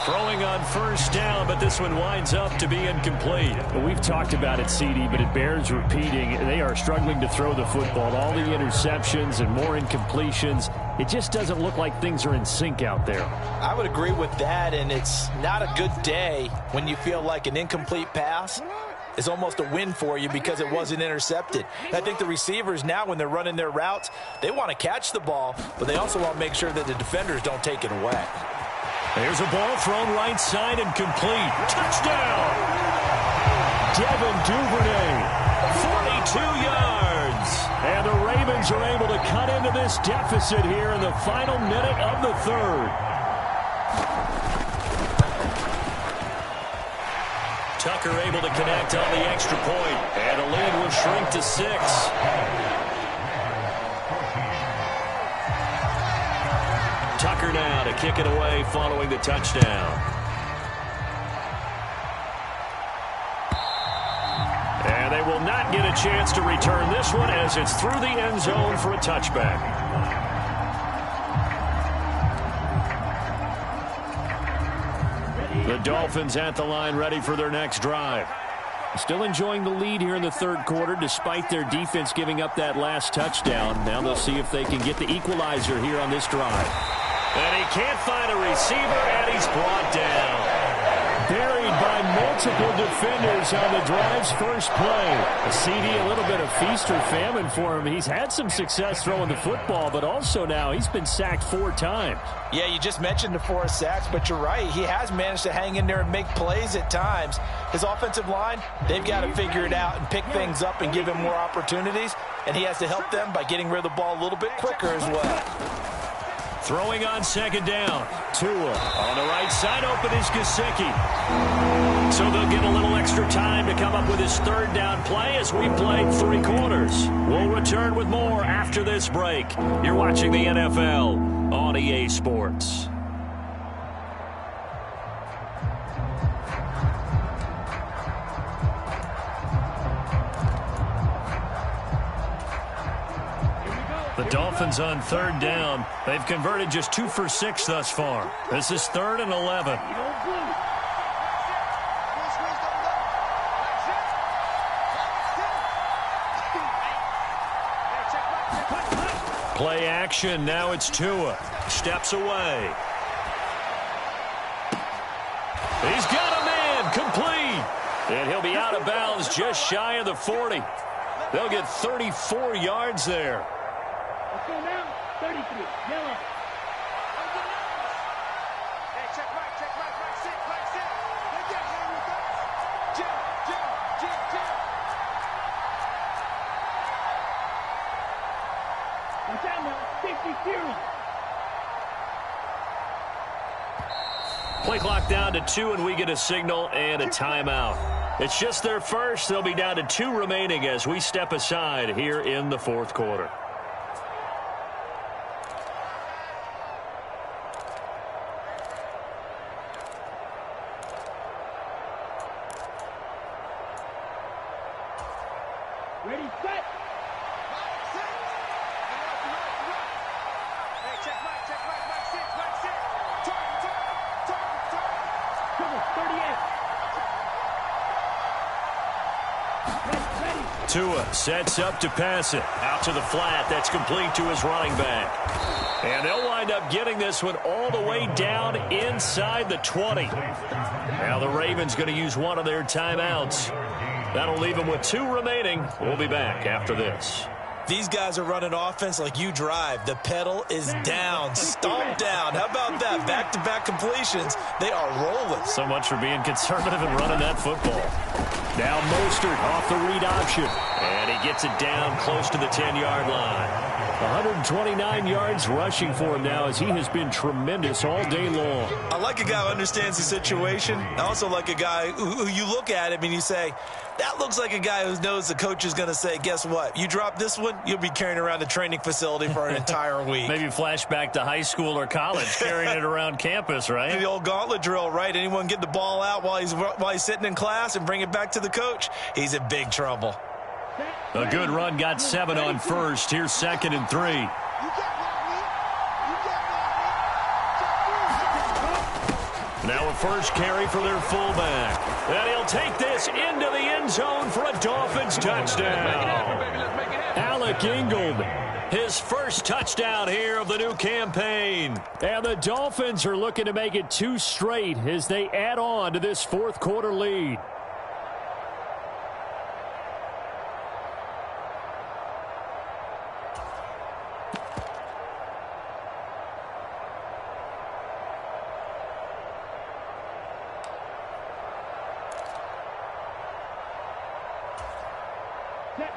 Speaker 4: Throwing on first down, but this one winds up to be incomplete.
Speaker 8: Well, we've talked about it, CD, but it bears repeating. They are struggling to throw the football. All the interceptions and more incompletions. It just doesn't look like things are in sync out there.
Speaker 5: I would agree with that, and it's not a good day when you feel like an incomplete pass is almost a win for you because it wasn't intercepted. And I think the receivers now, when they're running their routes, they want to catch the ball, but they also want to make sure that the defenders don't take it away.
Speaker 4: There's a ball thrown right side and complete. Touchdown! Devin Duvernay, 42 yards. And the Ravens are able to cut into this deficit here in the final minute of the third. Tucker able to connect on the extra point. And the lead will shrink to 6. Tucker now to kick it away following the touchdown. And they will not get a chance to return this one as it's through the end zone for a touchback. The Dolphins at the line ready for their next drive. Still enjoying the lead here in the third quarter despite their defense giving up that last touchdown. Now they'll see if they can get the equalizer here on this drive. And he can't find a receiver, and he's brought down. Buried by multiple defenders on the drive's first play. A CD, a little bit of feast or famine for him. He's had some success throwing the football, but also now he's been sacked 4 times.
Speaker 5: Yeah, you just mentioned the 4 sacks, but you're right. He has managed to hang in there and make plays at times. His offensive line, they've got to figure it out and pick things up and give him more opportunities, and he has to help them by getting rid of the ball a little bit quicker as well.
Speaker 4: Throwing on second down. Tua on the right side, open is Gesicki. So they'll get a little extra time to come up with his third down play as we played 3 quarters. We'll return with more after this break. You're watching the NFL on EA Sports. The Dolphins on third down. They've converted just 2 for 6 thus far. This is 3rd and 11. Play action. Now it's Tua. Steps away. He's got a man. Complete. And he'll be out of bounds just shy of the 40. They'll get 34 yards there.
Speaker 7: Let's go now. 33. Yellow. Watch out now. 50-0.
Speaker 4: Play clock down to 2, and we get a signal and a timeout. It's just their first. They'll be down to 2 remaining as we step aside here in the 4th quarter.
Speaker 7: Ready, set.
Speaker 4: Tua sets up to pass it. Out to the flat. That's complete to his running back. And they'll wind up getting this one all the way down inside the 20. Now the Ravens going to use one of their timeouts. That'll leave them with 2 remaining. We'll be back after this.
Speaker 5: These guys are running offense like you drive. The pedal is down, stomped down. How about that? Back-to-back completions. They are rolling.
Speaker 4: So much for being conservative and running that football. Now Mostert off the read option. And he gets it down close to the 10-yard line. 129 yards rushing for him now as he has been tremendous all day long.
Speaker 5: I like a guy who understands the situation. I also like a guy who you look at him and you say, that looks like a guy who knows the coach is going to say, guess what? You drop this one, you'll be carrying around the training facility for an entire week.
Speaker 4: Maybe flashback to high school or college, carrying it around campus, right?
Speaker 5: The old gauntlet drill, right? Anyone get the ball out while he's sitting in class and bring it back to the coach, he's in big trouble.
Speaker 4: A good run, got 7 on first. Here's 2nd and 3. Now a first carry for their fullback. And he'll take this into the end zone for a Dolphins touchdown. Alec Ingold, his first touchdown here of the new campaign. And the Dolphins are looking to make it 2 straight as they add on to this 4th quarter lead.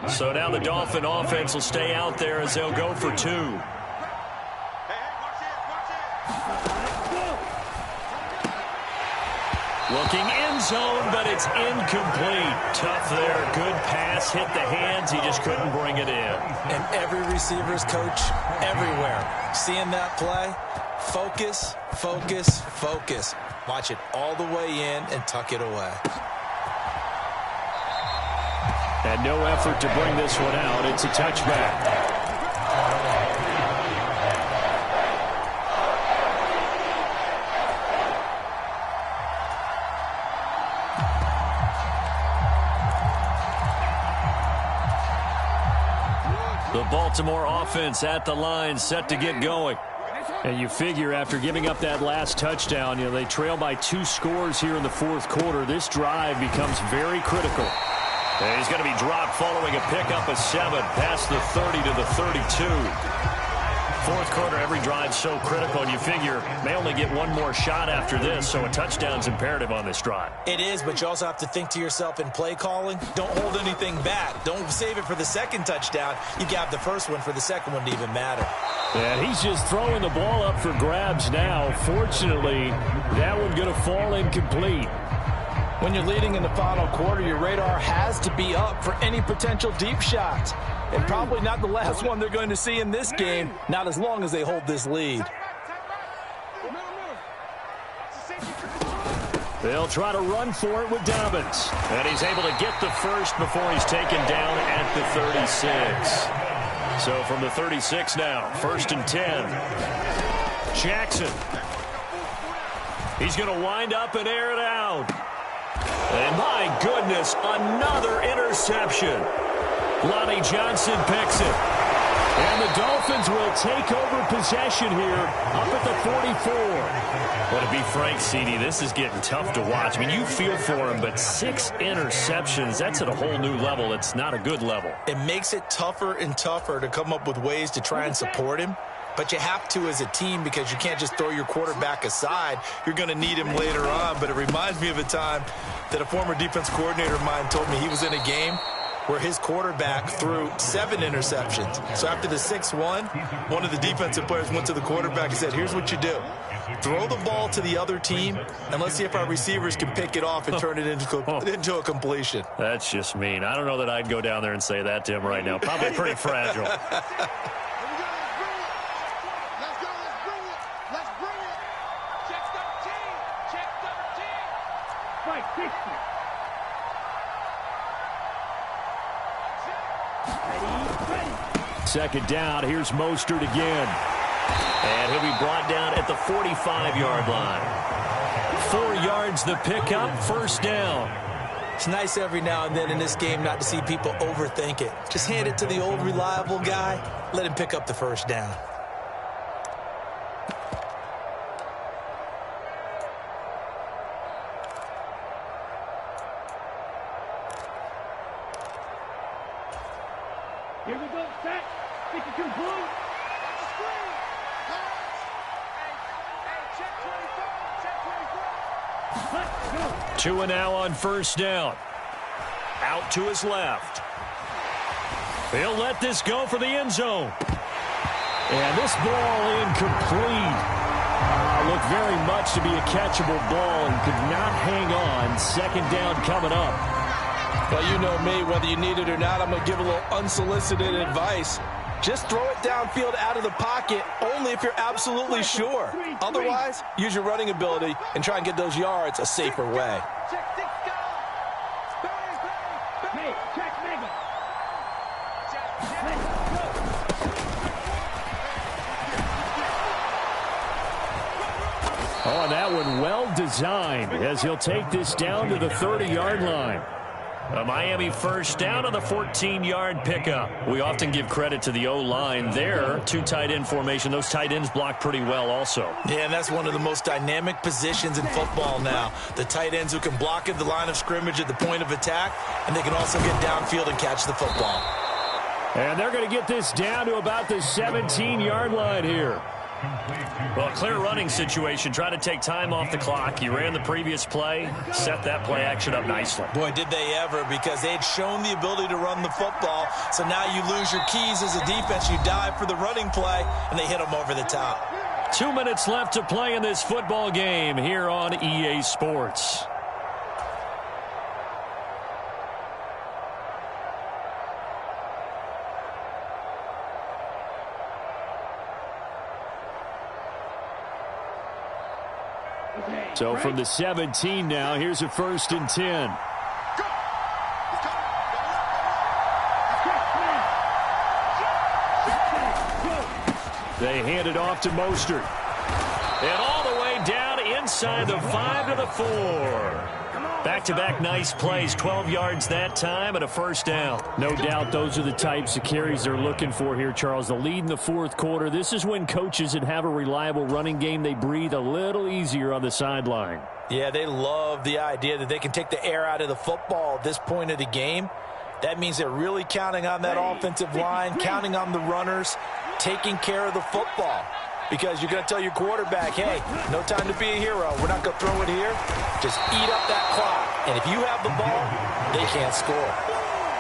Speaker 4: So now the Dolphin offense will stay out there as they'll go for 2. Looking end zone, but it's incomplete. Tough there. Good pass. Hit the hands. He just couldn't bring it in.
Speaker 5: And every receiver's coach everywhere. Seeing that play, focus, focus, focus. Watch it all the way in and tuck it away.
Speaker 8: And no effort to bring this one out. It's a touchback. The Baltimore offense at the line, set to get going. And you figure after giving up that last touchdown, they trail by 2 scores here in the 4th quarter. This drive becomes very critical. And he's going to be dropped following a pickup of 7 past the 30 to the 32. 4th quarter, every drive so critical, and you figure may only get 1 more shot after this, so a touchdown's imperative on this drive.
Speaker 5: It is, but you also have to think to yourself in play calling, don't hold anything back. Don't save it for the 2nd touchdown. You got the 1st one for the 2nd one to even matter.
Speaker 8: And he's just throwing the ball up for grabs now. Fortunately, that one going to fall incomplete.
Speaker 9: When you're leading in the final quarter, your radar has to be up for any potential deep shots. And probably not the last one they're going to see in this game, not as long as they hold this lead.
Speaker 8: They'll try to run for it with Dobbins.
Speaker 4: And he's able to get the first before he's taken down at the 36. So from the 36 now, 1st and 10. Jackson. He's going to wind up and air it out. And my goodness, another interception. Lonnie Johnson picks it. And the Dolphins will take over possession here up at the 44. Well, to be frank, CD, this is getting tough to watch. I mean, you feel for him, but 6 interceptions, that's at a whole new level. It's not a good level.
Speaker 5: It makes it tougher and tougher to come up with ways to try and support him. But you have to as a team because you can't just throw your quarterback aside. You're going to need him later on. But it reminds me of a time that a former defense coordinator of mine told me he was in a game where his quarterback threw 7 interceptions. So after the 6th one of the defensive players went to the quarterback and said, here's what you do. Throw the ball to the other team, and let's see if our receivers can pick it off and turn it into a completion.
Speaker 4: That's just mean. I don't know that I'd go down there and say that to him right now. Probably pretty fragile.
Speaker 8: Second down, here's Mostert again.
Speaker 4: And he'll be brought down at the 45-yard line.
Speaker 8: 4 yards the pickup, 1st down.
Speaker 5: It's nice every now and then in this game not to see people overthink it. Just hand it to the old reliable guy. Let him pick up the first down.
Speaker 7: Here we go, set. Think you can blow. Screen. Check 24. Let's go.
Speaker 8: Tua now on first down. Out to his left. He'll let this go for the end zone. And this ball incomplete. Looked very much to be a catchable ball and could not hang on. Second down coming up.
Speaker 9: Well, you know me, whether you need it or not, I'm going to give a little unsolicited advice. Just throw it downfield out of the pocket only if you're absolutely sure. Otherwise, use your running ability and try and get those yards a safer way.
Speaker 8: Oh, and that one well designed as he'll take this down to the 30-yard line. A Miami first down on the 14-yard pickup. We often give credit to the O-line there. Two tight end formation. Those tight ends block pretty well also.
Speaker 5: Yeah, and that's one of the most dynamic positions in football now. The tight ends who can block at the line of scrimmage at the point of attack, and they can also get downfield and catch the football.
Speaker 8: And they're going to get this down to about the 17-yard line here. Well, clear running situation. Try to take time off the clock. You ran the previous play, set that play action up nicely.
Speaker 5: Boy, did they ever, because they had shown the ability to run the football. So now you lose your keys as a defense. You dive for the running play, and they hit them over the top.
Speaker 8: 2 minutes left to play in this football game here on EA Sports. So from the 17 now, here's a 1st and 10. They hand it off to Mostert. And all the way down inside the 5 to the 4. Back-to-back nice plays, 12 yards that time and a first down. No doubt those are the types of carries they're looking for here, Charles. The lead in the fourth quarter. This is when coaches that have a reliable running game, they breathe a little easier on the sideline.
Speaker 5: Yeah, they love the idea that they can take the air out of the football at this point of the game. That means they're really counting on that offensive line, counting on the runners, taking care of the football. Because you're going to tell your quarterback, hey, no time to be a hero. We're not going to throw it here. Just eat up that clock. And if you have the ball, they can't score.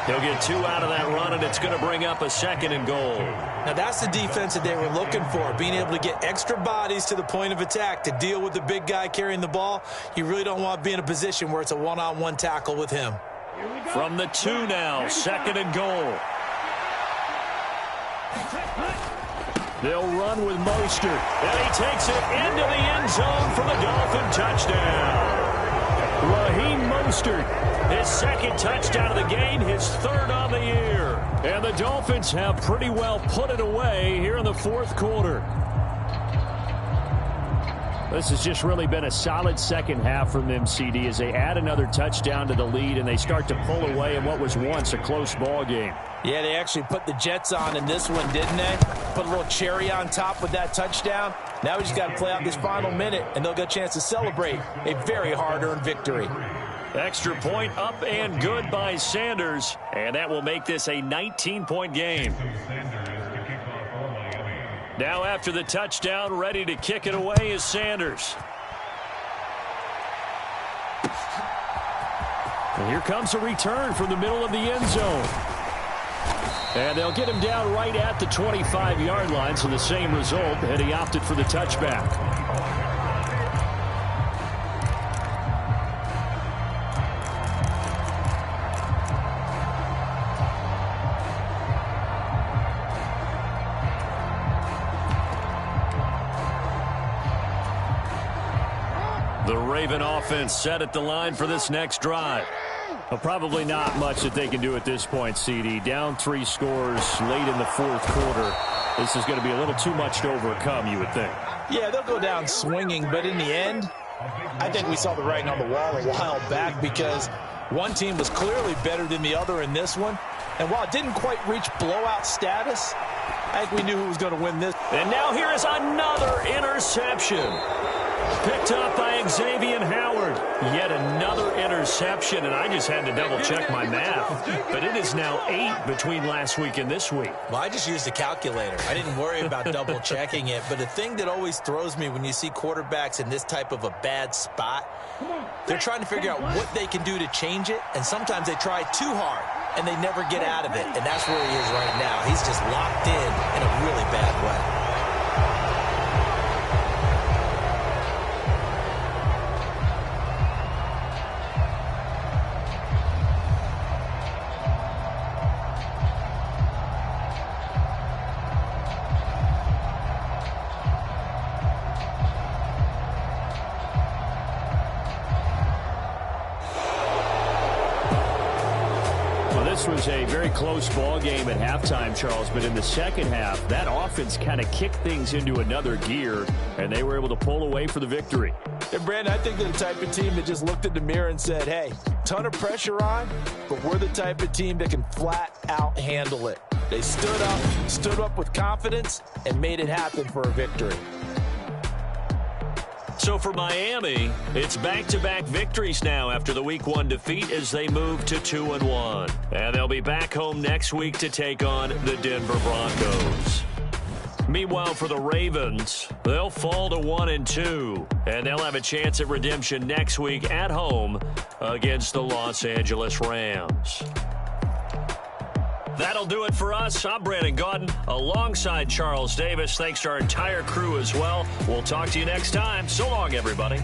Speaker 8: He'll get 2 out of that run, and it's going to bring up a 2nd and goal.
Speaker 5: Now, that's the defense that they were looking for, being able to get extra bodies to the point of attack to deal with the big guy carrying the ball. You really don't want to be in a position where it's a one-on-one tackle with him.
Speaker 8: From the 2 now, 2nd and goal. They'll run with Mostert, and he takes it into the end zone for the Dolphin touchdown. Raheem Mostert, his 2nd touchdown of the game, his 3rd on the year. And the Dolphins have pretty well put it away here in the fourth quarter. This has just really been a solid second half from them, CD, as they add another touchdown to the lead and they start to pull away in what was once a close ball game.
Speaker 5: Yeah, they actually put the Jets on in this one, didn't they? Put a little cherry on top with that touchdown. Now we just got to play out this final minute, and they'll get a chance to celebrate a very hard-earned victory.
Speaker 8: Extra point up and good by Sanders, and that will make this a 19-point game. Now after the touchdown, ready to kick it away is Sanders. And here comes a return from the middle of the end zone. And they'll get him down right at the 25-yard line, so the same result, and he opted for the touchback. The Raven offense set at the line for this next drive. Well, probably not much that they can do at this point, CD. Down 3 scores late in the fourth quarter. This is going to be a little too much to overcome, you would think.
Speaker 9: Yeah, they'll go down swinging, but in the end, I think we saw the writing on the wall a while back because
Speaker 5: One team was clearly better than the other in this one. And while it didn't quite reach blowout status, I think we knew who was going to win this.
Speaker 6: And now here is another interception. Picked up by Xavier Howard. Yet another interception, and I just had to double-check my math. But it is now 8 between last week and this week.
Speaker 5: Well, I just used a calculator. I didn't worry about double-checking it. But the thing that always throws me when you see quarterbacks in this type of a bad spot, they're trying to figure out what they can do to change it, and sometimes they try too hard, and they never get out of it. And that's where he is right now. He's just locked in a really bad way.
Speaker 8: This was a very close ball game at halftime, Charles, but in the second half, that offense kind of kicked things into another gear, and they were able to pull away for the victory.
Speaker 9: And, Brandon, I think they're the type of team that just looked in the mirror and said, hey, ton of pressure on, but we're the type of team that can flat out handle it. They stood up with confidence, and made it happen for a victory.
Speaker 6: So for Miami, it's back-to-back victories now after the Week 1 defeat as they move to 2-1. And they'll be back home next week to take on the Denver Broncos. Meanwhile, for the Ravens, they'll fall to 1-2, and they'll have a chance at redemption next week at home against the Los Angeles Rams. That'll do it for us. I'm Brandon Gaudin alongside Charles Davis. Thanks to our entire crew as well. We'll talk to you next time. So long, everybody.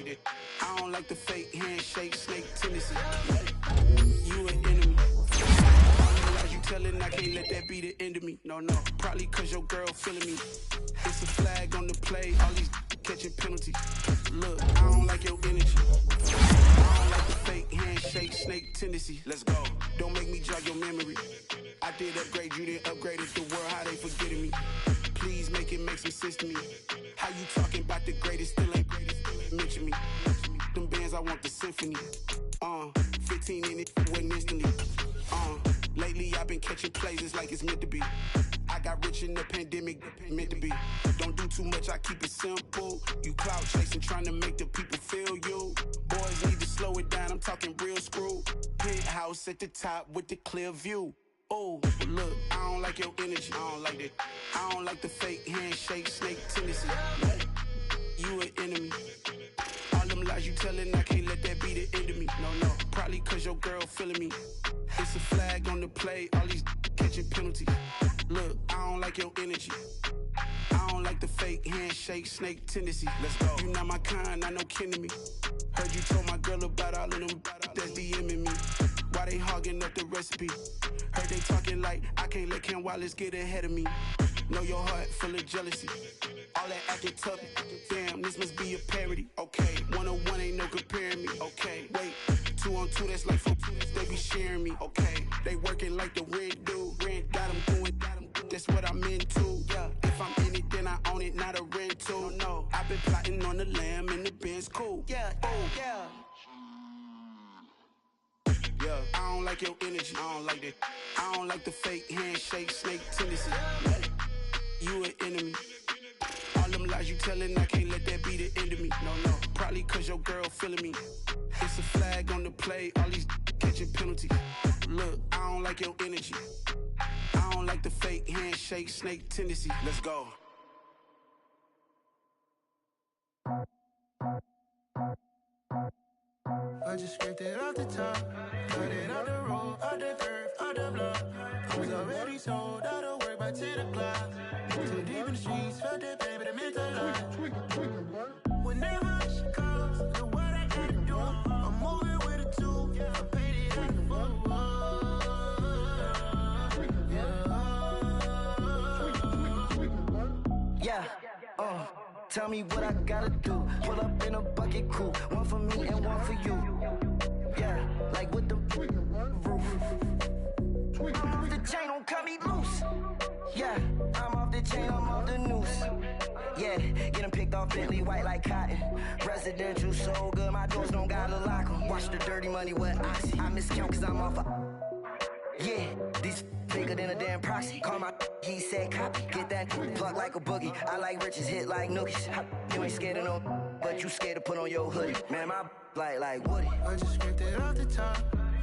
Speaker 1: like that. I don't like the fake handshake, snake tendency. You an enemy. You telling I can't let that be the end of me. No, probably cause your girl feeling me. It's a flag on the play, all these catching penalties. Look, I don't like your energy. I don't like the fake handshake, snake tendency. Let's go. Don't make me jog your memory. I did upgrade, you didn't upgrade it. The world, how they forgetting me. Please make some sense to me. How you talking about the greatest, still ain't greatest, mention me. Them bands, I want the symphony. 15 in it, wasn't instantly. Lately I've been catching plays, it's like it's meant to be. I got rich in the pandemic, meant to be. Don't do too much, I keep it simple. You clout chasing, trying to make the people feel you. Boys need to slow it down, I'm talking real screw. Penthouse at the top with the clear view. Oh, look, I don't like your energy, I don't like that. I don't like the fake handshake, snake tendency. You an enemy. All them lies you telling, I can't let that be the end of me. No, probably cause your girl feeling me. It's a flag on the play, all these catching penalties. Look, I don't like your energy. I don't like the fake handshake, snake tendency. Let's go. You not my kind, I know kin to me. Heard you told my girl about all of them that's DMing me. Why they hogging up the recipe? Heard they talking like I can't let Ken Wallace get ahead of me. Know your heart full of jealousy. All that acting tough, damn, this must be a parody. Okay, 101 ain't no comparing me. Okay, wait, 2 on 2, that's like 4, they be sharing me. Okay, they working like the rent do. Rent got them doing, that's what I'm into. Yeah, if I'm in it, then I own it, not a rental. No, I've been plotting on the lamb and the Benz cool. Yeah, oh, yeah. Yeah, I don't like your energy, I don't like that. I don't like the fake handshake, snake tendency. You an enemy. All them lies you telling, I can't let that be the end of me. No, probably cause your girl feeling me. It's a flag on the play, all these catching penalties. Look, I don't like your energy. I don't like the fake handshake, snake tendency. Let's go.
Speaker 10: I just scraped it off the top, cut it out the road, out the curve, out the block. I was already sold, out of work by 10 o'clock. Too deep in the streets, felt that baby, the mental line. Whenever she calls, know what I gotta do. I'm moving with a 2, I paid it out the full. Yeah, tell me what I gotta do. Pull up in a bucket crew, one for me and one for you. Yeah, like with the roof. I'm off the chain, don't cut me loose. Yeah, I'm off the chain, I'm off the noose. Yeah, get them picked off Bentley, white like cotton. Residential, so good, my doors don't gotta lock them. Watch the dirty money with Oxy. I miscount cause I'm off a... Yeah, these bigger than a damn proxy. Call my he said copy. Get that plug like a boogie. I like riches, hit like nookies. You ain't scared of no, but you scared to put on your hoodie. Man, my like Woody. I just scraped it off the top,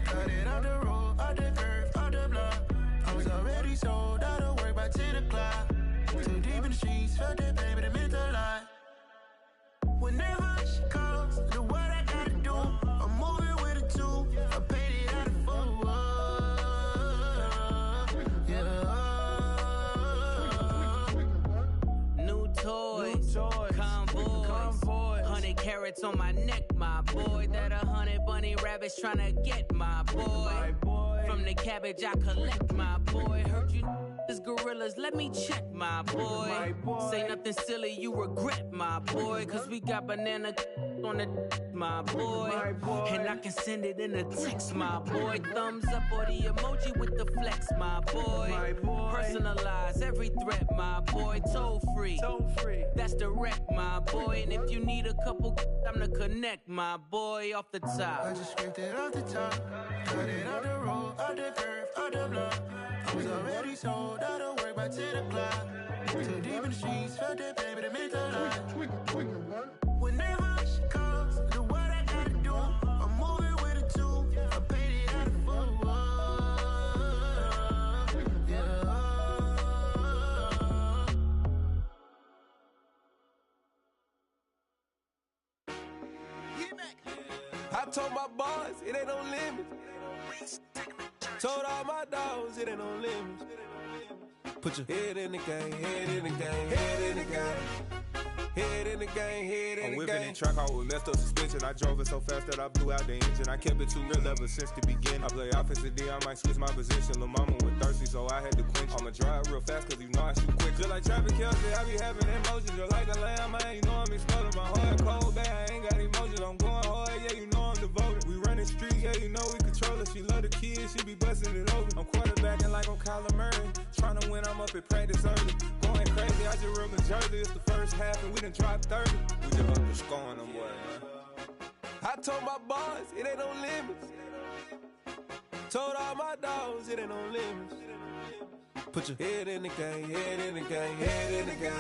Speaker 10: cut it out the road, out the curve, out the block. I was already sold, out of work by 10 o'clock. Too deep in the streets, felt that baby, the mental line. Whenever she calls, know what I gotta do. I'm moving with a 2, I paid it out of full.
Speaker 11: Convoy, 100 carats on my neck, my boy. That 100 bunny rabbits tryna get my boy. From the cabbage I collect, my boy. Heard you is gorillas, let me check, my boy. Say nothing silly, you regret, my boy. Cause we got banana on the my boy. And I can send it in a text, my boy. Thumbs up or the emoji with the flex, my boy. Personalize every threat, my boy. Toll free, that's direct, my boy. And if you need a couple, I'm to connect, my boy, off the top.
Speaker 10: I just scraped it off the top, cut it out the road, out the curve, out the block. I was already sold, out of work by 10 o'clock. Too deep in the streets, felt that baby, the mental line. Whenever she calls, know what I gotta do. I'm moving with a 2, I paid it out of full.
Speaker 12: I told my boys, it ain't no limits. Told all my dogs, it ain't no limits. Put your head in the game, head in the game, head in the game. Head in the game, head in
Speaker 13: I'm
Speaker 12: the
Speaker 13: whipping
Speaker 12: game.
Speaker 13: and track out with messed up suspension. I drove it so fast that I blew out the engine. I kept it too real ever since the beginning. I play offensive D, I might switch my position. Lil' mama was thirsty, so I had to quench. I'ma drive real fast, cause you know I shoot quick. Just like Travis Kelce, I be having emotions. Just like a lamb, man, you know I'm exploding. My heart cold, bad, I ain't got emotions. I'm going hard, yeah, you know I'm devoted. We running streets, yeah, you know we control it. She love the kids, she be busting it over. I'm quarterbacking like I'm Kyler Murray. Trying to win, I'm up at practice early. Going crazy, I just real the jersey. It's the first half, and we done dropped 30. We just up to scoring them, boy, man.
Speaker 12: I told my boys, it ain't no limits. Told all my dogs, it ain't no limits. Put your head in the game, head in the game, head in the game.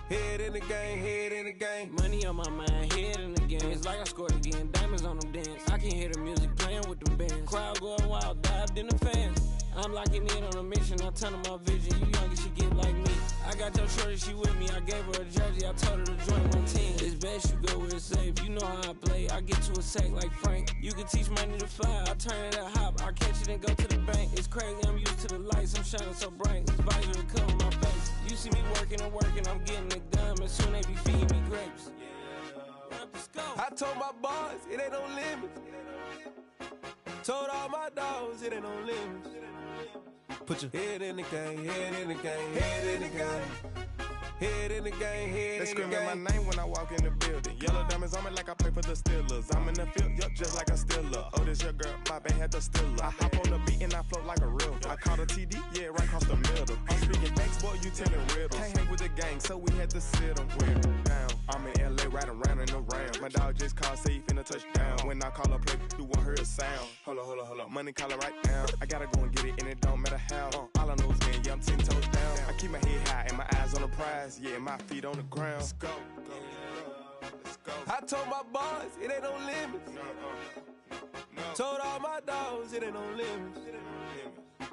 Speaker 12: Head in the game, head in the game.
Speaker 14: Money on my mind, head in the game. It's like I scored again, diamonds on them dance. I can hear the music playing with them bands. Crowd going wild, dived in the fans. I'm locking in on a mission, I'm telling my vision. You young, she get like me. I got your shorty, she with me. I gave her a jersey, I told her to join my team. It's best you go where it's safe. You know how I play. I get to a sack like Frank. You can teach money to fly. I turn it a hop. I catch it and go to the bank. It's crazy, I'm used to the lights. I'm shining so bright. This visor to cover my face. You see me working and working. I'm getting it done. And soon they be feeding me grapes.
Speaker 12: I told my boys, it ain't no limits. Told all my dogs, it ain't no limits. Put your head in the game, head in the game, head in the game. Head in the game, head in the game.
Speaker 13: They screaming my name when I walk in the building. Yellow diamonds on me like I play for the Steelers. I'm in the field, yup, just like a Steeler. Oh, this your girl, my band had the Steeler. I hop on the beat and I float like a river. I caught a TD, yeah, right across the middle. I'm speaking thanks, boy, you telling riddles. Can't hang with the gang, so we had to sit them down. I'm in LA, riding around in the Ram. My dog just called safe in a touchdown. When I call a play, you won't hear a sound. Hold up, money calling right now. I gotta go and get it, and it don't matter how. All I know is win, yeah, I'm 10 toes down. I keep my head high and my eyes on the prize. Yeah, my feet on the ground. Let's go.
Speaker 12: I told my boys, it ain't no limits. Told all my dogs, it ain't no limits.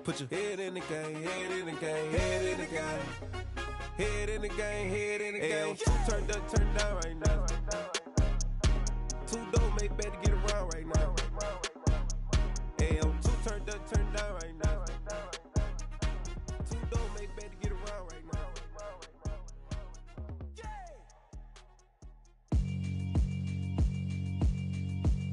Speaker 12: Put your head in the game, head in the game, head in the game. Head in the game, head in the game. Turned up, turned down right now. Too dope, make better get around right now. Hey, I'm too turned up, turned down right now. Too dope, make better get around right now.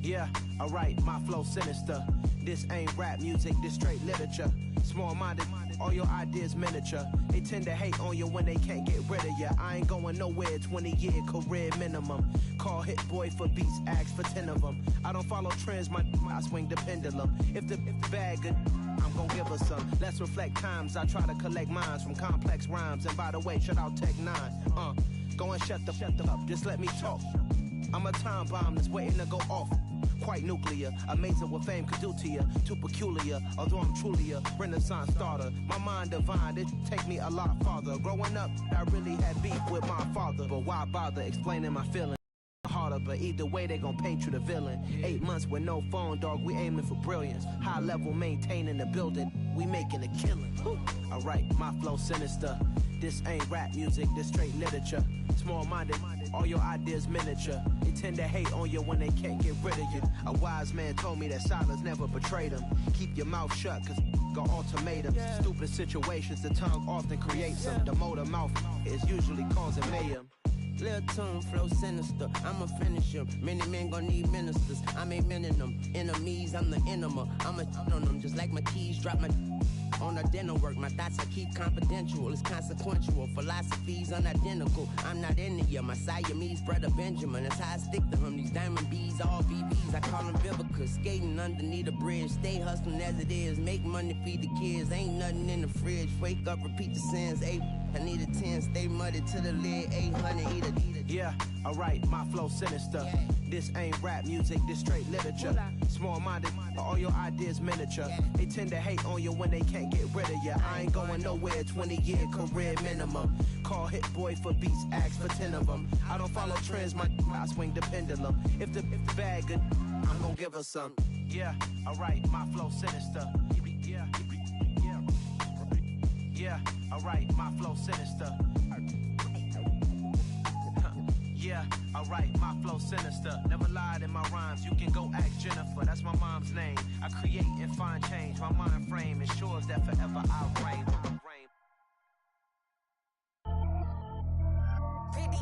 Speaker 1: Yeah, alright, my flow sinister. This ain't rap music, this straight literature. Small-minded, all your ideas miniature. They tend to hate on you when they can't get rid of you. I ain't going nowhere, 20-year career minimum. Call hit boy for beats, ask for 10 of them. I don't follow trends, I swing the pendulum. If the bag good, I'm gon' give her some. Let's reflect times, I try to collect minds from complex rhymes. And by the way, shout out Tech 9. Go and shut the up, just let me talk. I'm a time bomb that's waiting to go off. Quite nuclear, amazing what fame could do to you. Too peculiar, although I'm truly a renaissance starter. My mind divine, it take me a lot farther. Growing up, I really had beef with my father. But why bother explaining my feelings? Harder, but either way they gon' paint you the villain. 8 months with no phone, dog, we aiming for brilliance. High level maintaining the building, we making a killing. Alright, my flow sinister. This ain't rap music, this straight literature. Small-minded, all your ideas miniature. They tend to hate on you when they can't get rid of you. A wise man told me that silence never betrayed him. Keep your mouth shut, cause got ultimatums. Stupid situations, the tongue often creates them. The motor mouth is usually causing mayhem.
Speaker 14: Lil' tune, flow sinister, I'ma finish him. Many men gon' need ministers, I'm a men in them. Enemies, I'm the enema. I'ma on them, just like my keys, drop my on the dinner work. My thoughts I keep confidential, it's consequential. Philosophies unidentical, I'm not in it yet. My Siamese brother Benjamin, that's how I stick to him. These diamond bees, all VVs, I call them Vivica. Skating underneath a bridge, stay hustling as it is. Make money, feed the kids, ain't nothing in the fridge. Wake up, repeat the sins, I need a 10, stay muddy to the lid, 800, eat it.
Speaker 1: Yeah, alright, my flow sinister. This ain't rap music, this straight literature. Small-minded, all your ideas miniature. They tend to hate on you when they can't get rid of you. I ain't going nowhere, 20-year career minimum. Call hit boy for beats, ask for 10 of them. I don't follow trends, I swing the pendulum. If the bag good, I'm gon' give her some. Yeah, alright, my flow sinister. Yeah, alright, my flow sinister. Yeah, alright, my flow sinister. Never lied in my rhymes, you can go ask Jennifer, that's my mom's name. I create and find change, my mind frame ensures that forever I'll reign.
Speaker 15: Pretty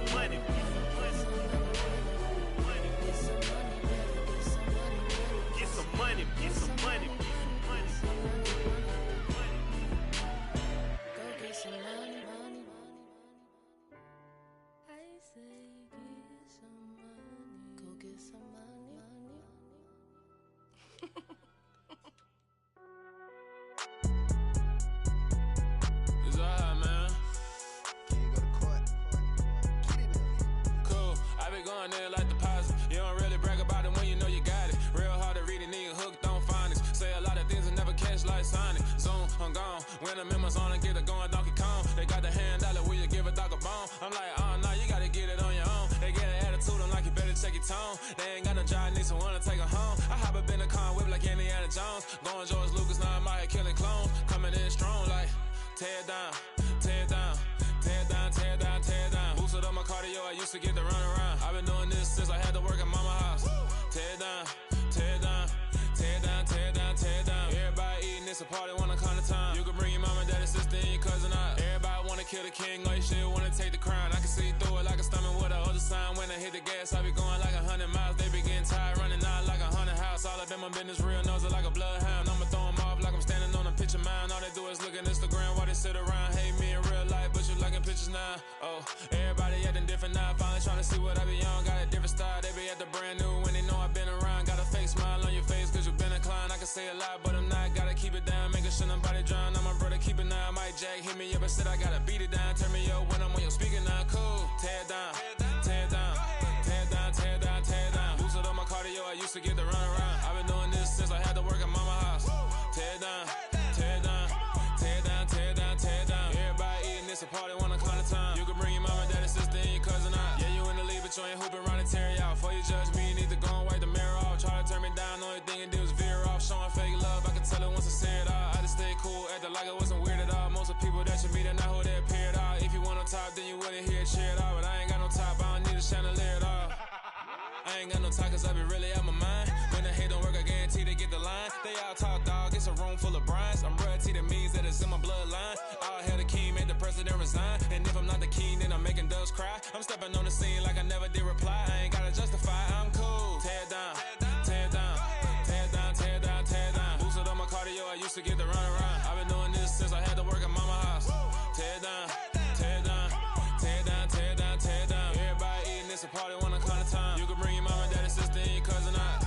Speaker 16: It's alright, man. Cool, I be going there like deposit. You don't really brag about it when you know you got it. Real hard to read a nigga hooked on phonics. Say a lot of things and never catch like Sonic. Zoom, I'm gone. When I'm in my zone and get it going Donkey Kong. They got the hand dollar, will you give a dog a bone? I'm like, oh no, you gotta get it on your own. They get an attitude, I'm like, you better check your tone. They ain't got no job, need someone to take her home. I hop up in the car, whip like Indiana Jones. Going George Lucas, now I'm out here killing clones. Coming in strong like, tear down, tear down, tear down, tear down, tear down. Boosted up my cardio, I used to get to run around. I've been doing this since I had to work at mama house. Tear down, tear down, tear down, tear down, tear down. Everybody eating, it's a party, one kind of time. You can bring your mama, daddy, sister, and your cousin out. Everybody wanna kill the king, or you shit wanna take the crown. I can see through it like a stomach with a other sign. When I hit the gas, I be going like 100 miles. They be getting tired, running out like 100 house. All up in my business, real nose it like a bloodhound. I'ma throw them off like I'm standing on a picture mound. All they do is look at Instagram while they sit around. Hate me in real life, but you liking pictures now. Oh, everybody acting different now. Finally trying to see what I be on. Got a different style, they be at the brand new when they know I've been around. Got a fake smile on your face cause you been inclined. I can say a lot, but I'm not. Gotta keep it down, making sure nobody drown. I'm my brother, keep it now. Mike Jack hit me up and said I gotta beat it down. Turn me up when I'm on your speaker now. Cool, tear down, tear down, tear down, tear down, tear down. Boosted up my cardio, I used to get to run around. I've been doing this since I had to work at mama house. Tear down, tear down, tear down, tear down, tear down. Everybody eating, it's a party, one kind of time. You can bring your mama, daddy, sister, and your cousin out. Yeah, you in the league, but you ain't hooping around and tear you out. Before you judge me, you need to go and wipe the mirror off. Try to turn me down, only thing it did was veer off. Showing fake love, I can tell it once I say it all. I just stay cool, acting like it wasn't weird at all. Most of the people that you meet are not who they appear at all. If you want on top, then you wouldn't hear it cheer at all. But I ain't got no top, I don't need a chandelier at all. I ain't got no talk cause I be really out my mind. When the hate don't work, I guarantee they get the line. They all talk dog, it's a room full of brinds. I'm royalty, that means that it's in my bloodline. All hail the king, made the president resign. And if I'm not the king, then I'm making doves cry. I'm stepping on the scene like I never did reply. I ain't gotta justify, I'm cool. Tear down, tear down, tear down, tear down, tear down. Boosted up my cardio, I used to get to run around. I've been doing this since I had to work at mama house. Tear down, tear down, tear down, tear down, tear down. Everybody eating, it's a party, one kind of time. You can bring your mama, daddy, sister, and your cousin out.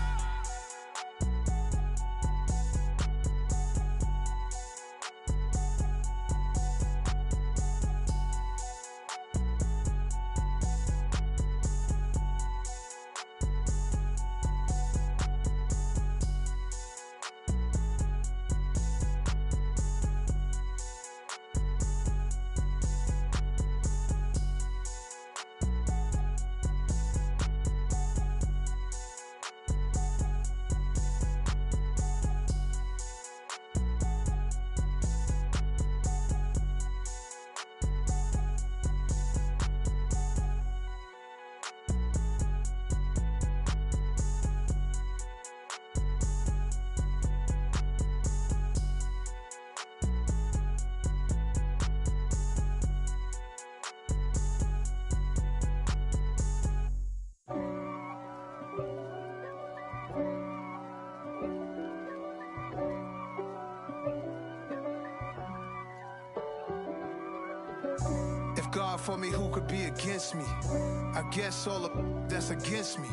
Speaker 17: God for me, who could be against me? I guess all of that's against me.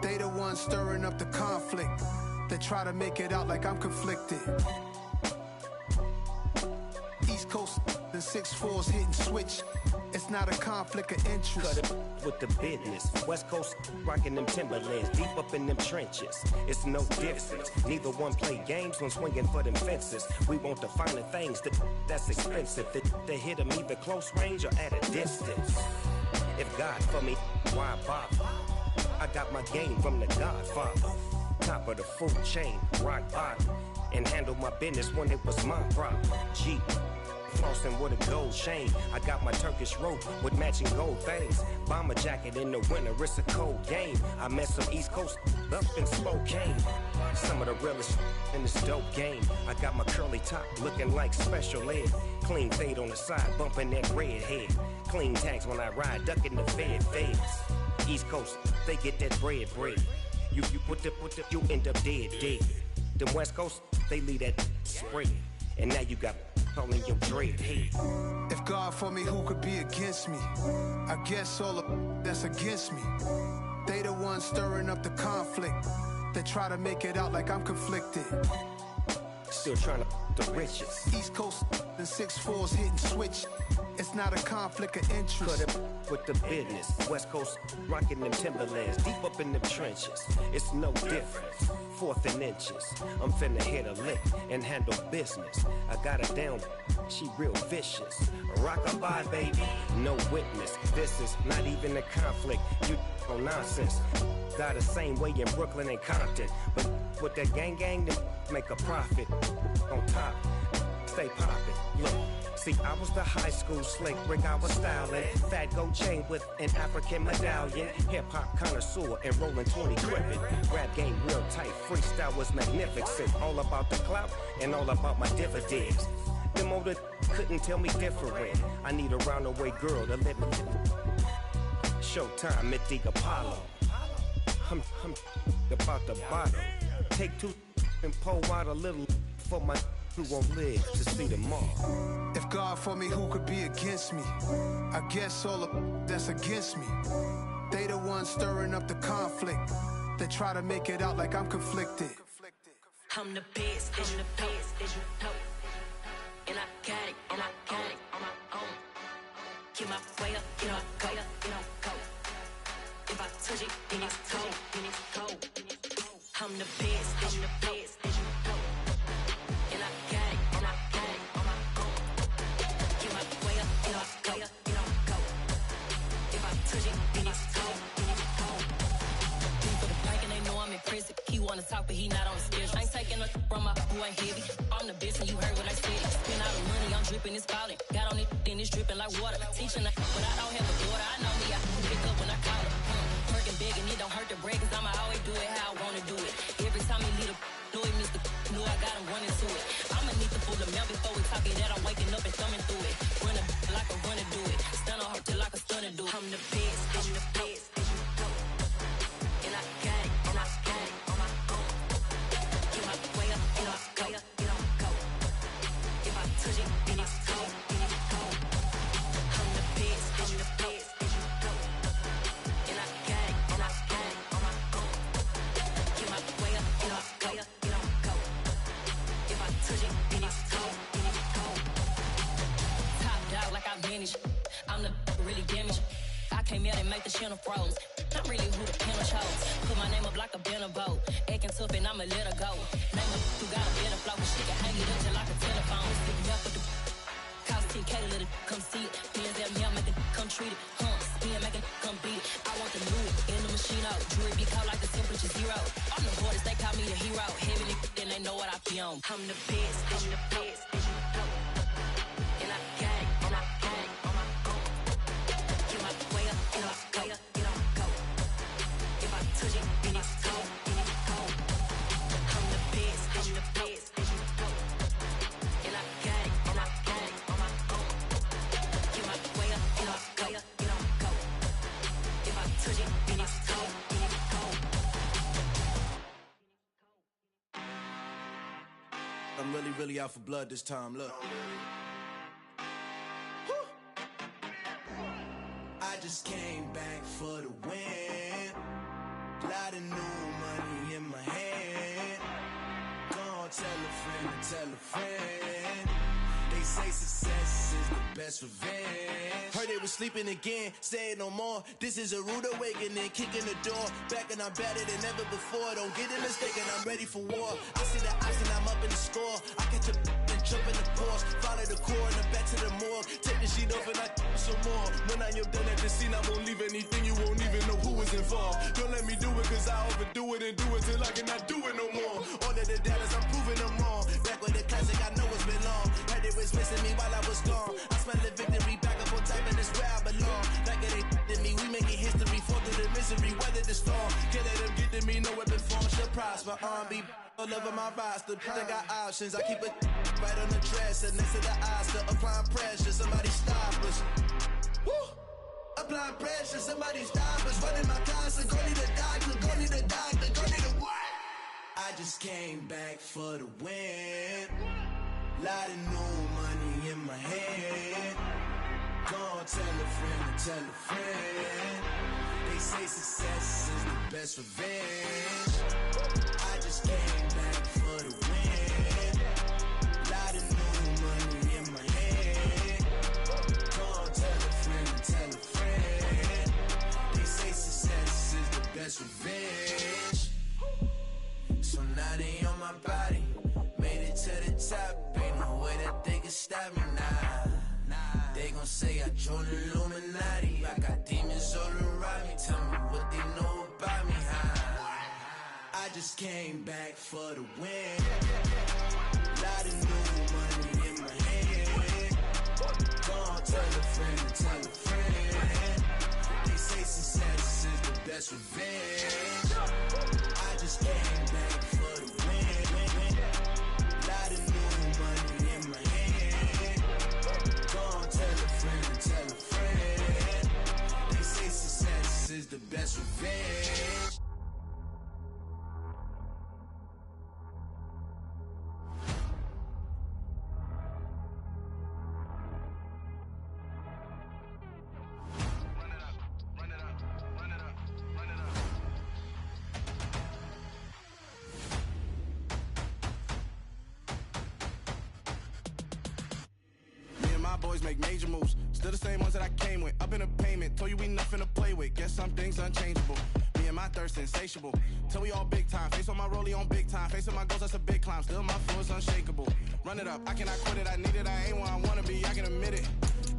Speaker 17: They the ones stirring up the conflict. They try to make it out like I'm conflicted. East Coast and 6'4's hitting switch. It's not a conflict of interest.
Speaker 18: Cut it with the business. West Coast rocking them Timberlands, deep up in them trenches. It's no difference. Neither one play games when swinging for them fences. We want the finer things that's expensive. They hit them either close range or at a distance. If God for me, why bother? I got my game from the Godfather. Top of the food chain, rock bottom. And handle my business when it was my problem. Jeep. Flossing with a gold chain. I got my Turkish rope with matching gold things. Bomber jacket in the winter, it's a cold game. I met some East Coast up in Spokane. Some of the realest in this dope game. I got my curly top looking like special ed. Clean fade on the side, bumping that red head. Clean tags when I ride, ducking the feds. East Coast, they get that bread. You you end up dead. Them West Coast, they leave that spread. And now you got calling your dread head.
Speaker 17: If God for me, who could be against me? I guess all of that's against me. They the ones stirring up the conflict. They try to make it out like I'm conflicted.
Speaker 18: Still trying to the riches.
Speaker 17: East Coast and 6'4s hitting switch. It's not a conflict of interest.
Speaker 18: Cut it with the business. West Coast rocking them Timberlands. Deep up in them trenches. It's no different. 4th and inches. I'm finna hit a lick and handle business. I got her down. She real vicious. Rock-a-bye, baby. No witness. This is not even a conflict. You on nonsense. Got the same way in Brooklyn and Compton. But with that gang, then make a profit. On top, stay poppin'. Look. See, I was the high school slick Rick, I was styling. Fat gold chain with an African medallion. Hip-hop connoisseur and rolling 20 cribbin'. Rap game real tight, freestyle was magnificent. All about the clout and all about my dividends. Them older couldn't tell me different. I need a roundaway girl to let me Showtime at the Apollo. I'm about the bottom. Take 2 and pour out a little for my who won't live to see tomorrow.
Speaker 17: If God for me, who could be against me? I guess all of that's against me. They the ones stirring up the conflict. They try to make it out like I'm conflicted.
Speaker 19: I'm the best, I'm the best, as you know. And I got it, and I got it on my own. Get my way up, get up, go, get up, go. If I touch it, then it's cold, then it's cold. I'm the best, I'm the best, as you know. And I got it, and I got it on my own. Get my way up, get up, go, get up, go. If I touch it, then it's cold, then it's cold. For the blank and they know I'm in prison. He wanna talk, but he not on the schedule. I ain't taking no from my who ain't heavy. I'm the best, and you heard what I said. Spend all the money, I'm dripping, it's falling. Got on it, then it's dripping like water. Teaching her, but I don't have a daughter. I know me, I can pick up when I call her. Working big, and it don't hurt to break, cause I'ma always do it how I wanna do it. Every time he lead a know he missed the know I got him running to it. I'ma need to pull the mail before we talk it that I'm waking up and thumbing through it. Run a like a runner do it. Stun on her till like a stunner do it. I'm the best, I'm the best, as you know. And I got it, and I got it on my own. Get my way up, get up, go, get up, go. If I touch it, then it's cold, then it's cold. I'm the best, I'm the best, as you know. And I got it, and I got it on my own. Get my way up, get up, go, get up, go. If I touch it, then it's cold, then it's cold. Top dog like I vanished. I'm the really damaged. I came out and make the channel froze. I'm really who the panel chose. Put my name up like a banner boat. Acting tough and I'ma let her go. Name her who got a better flow. She can hang it up just like a telephone. Stick me up with the cost 10K to let it come see it. Hands at me, I make it come treat it. Spin, make it come beat it. I want the new in the machine out. Jewelry be cold like the temperature 0. I'm the hardest, they call me the hero. Heavy nigga, then they know what I be on. I'm the best, I'm the best, as you know. And I got it, and I got it on my own. Get my way up, get up, go, get up, go. If I touch it, then it's cold, then it's cold. I'm the best, I'm the best, as you know. And I got it, and I got it on my own. Get my way up, get up, go, get up, go. If I touch it, then it's cold, then it's cold.
Speaker 1: I'm really out for blood this time, look. I just came back for the win. Lot of new money in my hand. Gonna tell a friend to tell a friend. They say success is the best revenge. Heard they was sleeping again, say it no more. This is a rude awakening, kicking the door. Back and I'm better than ever before. Don't get it mistaken, I'm ready for war. I see the ice and I'm up in the score. I catch a and jump in the Porsche. Follow the core and the back to the morgue. Take the sheet off and I some more. When I am done at the scene, I won't leave anything. You won't even know who was involved. Don't let me do it cause I overdo it and do it till I cannot do it no more. All of the doubters, I'm proving them wrong. Back with the classic, I know it's been long. Heard it was missing me while I was gone. I smell the victory back up on top and it's where I belong. Like it ain't to me, we making history. Fall through the misery, weather the storm. Can't let them get to me, no weapon form should prosper. R&B all over my roster. I got options, I keep it right on the dresser. Next to the Oscar, applying pressure. Somebody stop us. Woo! Applying pressure, somebody stop us. Running my closet, go need a doctor, go need a doctor, go need a what? I just came back for the win. Lot of new money in my hand. Gonna tell a friend to tell a friend. They say success is best revenge. I just came back for the win. Lot of new money in my hand. Go on, tell a friend, tell a friend. They say success is the best revenge. So now they on my body. Made it to the top. Ain't no way that they can stop me now. They gon' say I joined the Illuminati. I got demons all around me. Tell me what they know about me, huh? I just came back for the win. Lot of new money in my hand. Go on, tell a friend, tell a friend. They say success is the best revenge. I just came back for the win. Lot of new money in my hand. Go on, tell a friend, tell a friend. They say success is the best revenge.
Speaker 20: Boys make major moves, still the same ones that I came with. Up in a payment, told you we nothing to play with. Guess some things unchangeable. Me and my thirst insatiable. Till we all big time. Face on my rollie on big time. Facing my goals, that's a big climb. Still my flow is unshakable. Run it up, I cannot quit it. I need it, I ain't where I wanna be. I can admit it.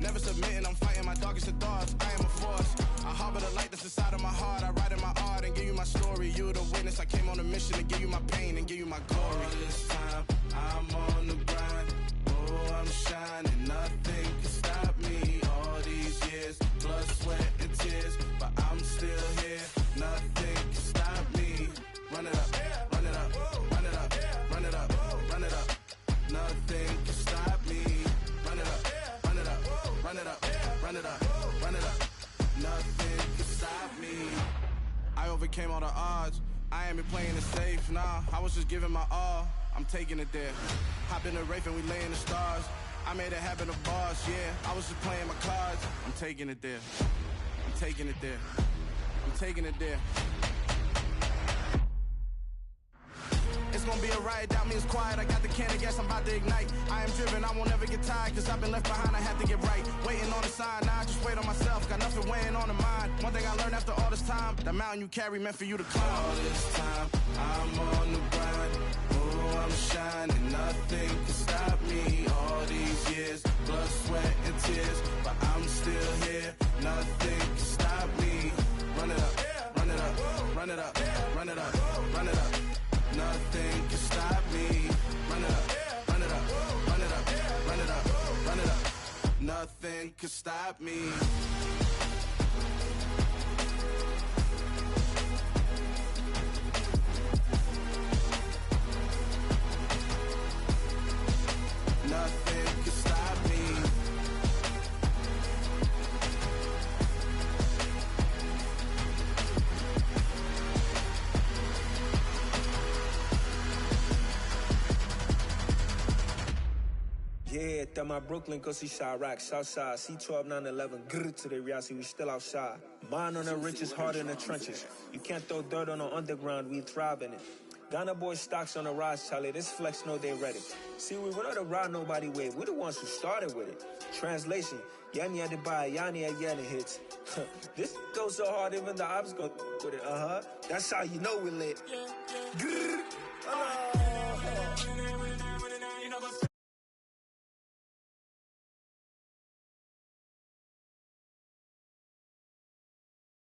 Speaker 20: Never submitting, I'm fighting my darkest of thoughts. I am a force. I harbor the light that's inside of my heart. I write in my art and give you my story. You the witness. I came on a mission to give you my pain and give you my glory. All this time, I'm on the grind. Oh, I'm shining, nothing can stop me. All these years, blood, sweat, and tears, but I'm still here. Nothing can stop me. Run it up, run it up, run it up, run it up, run it up. Nothing can stop me. Run it up, run it up, run it up, run it up, run it up. Nothing can stop me. I overcame all the odds. I ain't been playing it safe, nah. I was just giving my all. I'm taking it there. Hop in the Wraith and we lay in the stars. I made it happen to bars, yeah. I was just playing my cards. I'm taking it there. I'm taking it there. I'm taking it there. It's gonna be a riot, doubt me it's quiet. I got the can of gas, I'm about to ignite. I am driven, I won't ever get tired, cause I've been left behind, I have to get right. Waiting on the sign, now I just wait on myself. Got nothing weighing on the mind. One thing I learned after all this time, the mountain you carry meant for you to climb. All this time, I'm on the grind. Oh, I'm shining, nothing can stop me. All these years, blood, sweat, and tears, but I'm still here. Nothing can stop me. Run it up, run it up, run it up, run it up, run it up. Nothing can stop me. Run it up, run it up, run it up, run it up, run it up. Nothing can stop me. Nothing can stop me.
Speaker 21: Yeah, that my Brooklyn, go see Chirac, Southside, C12, 911, grrr to the reality, we still outside. Mine on the riches, hard in the trenches. You can't throw dirt on the underground, we thrive in it. Ghana boys stocks on the rise, Charlie, this flex know they ready. See, we were not to ride nobody with, we're the ones who started with it. Translation, Yanni had to buy, Yanni had Yanni hits. This goes so hard, even the ops go with it, that's how you know we lit. Grrr.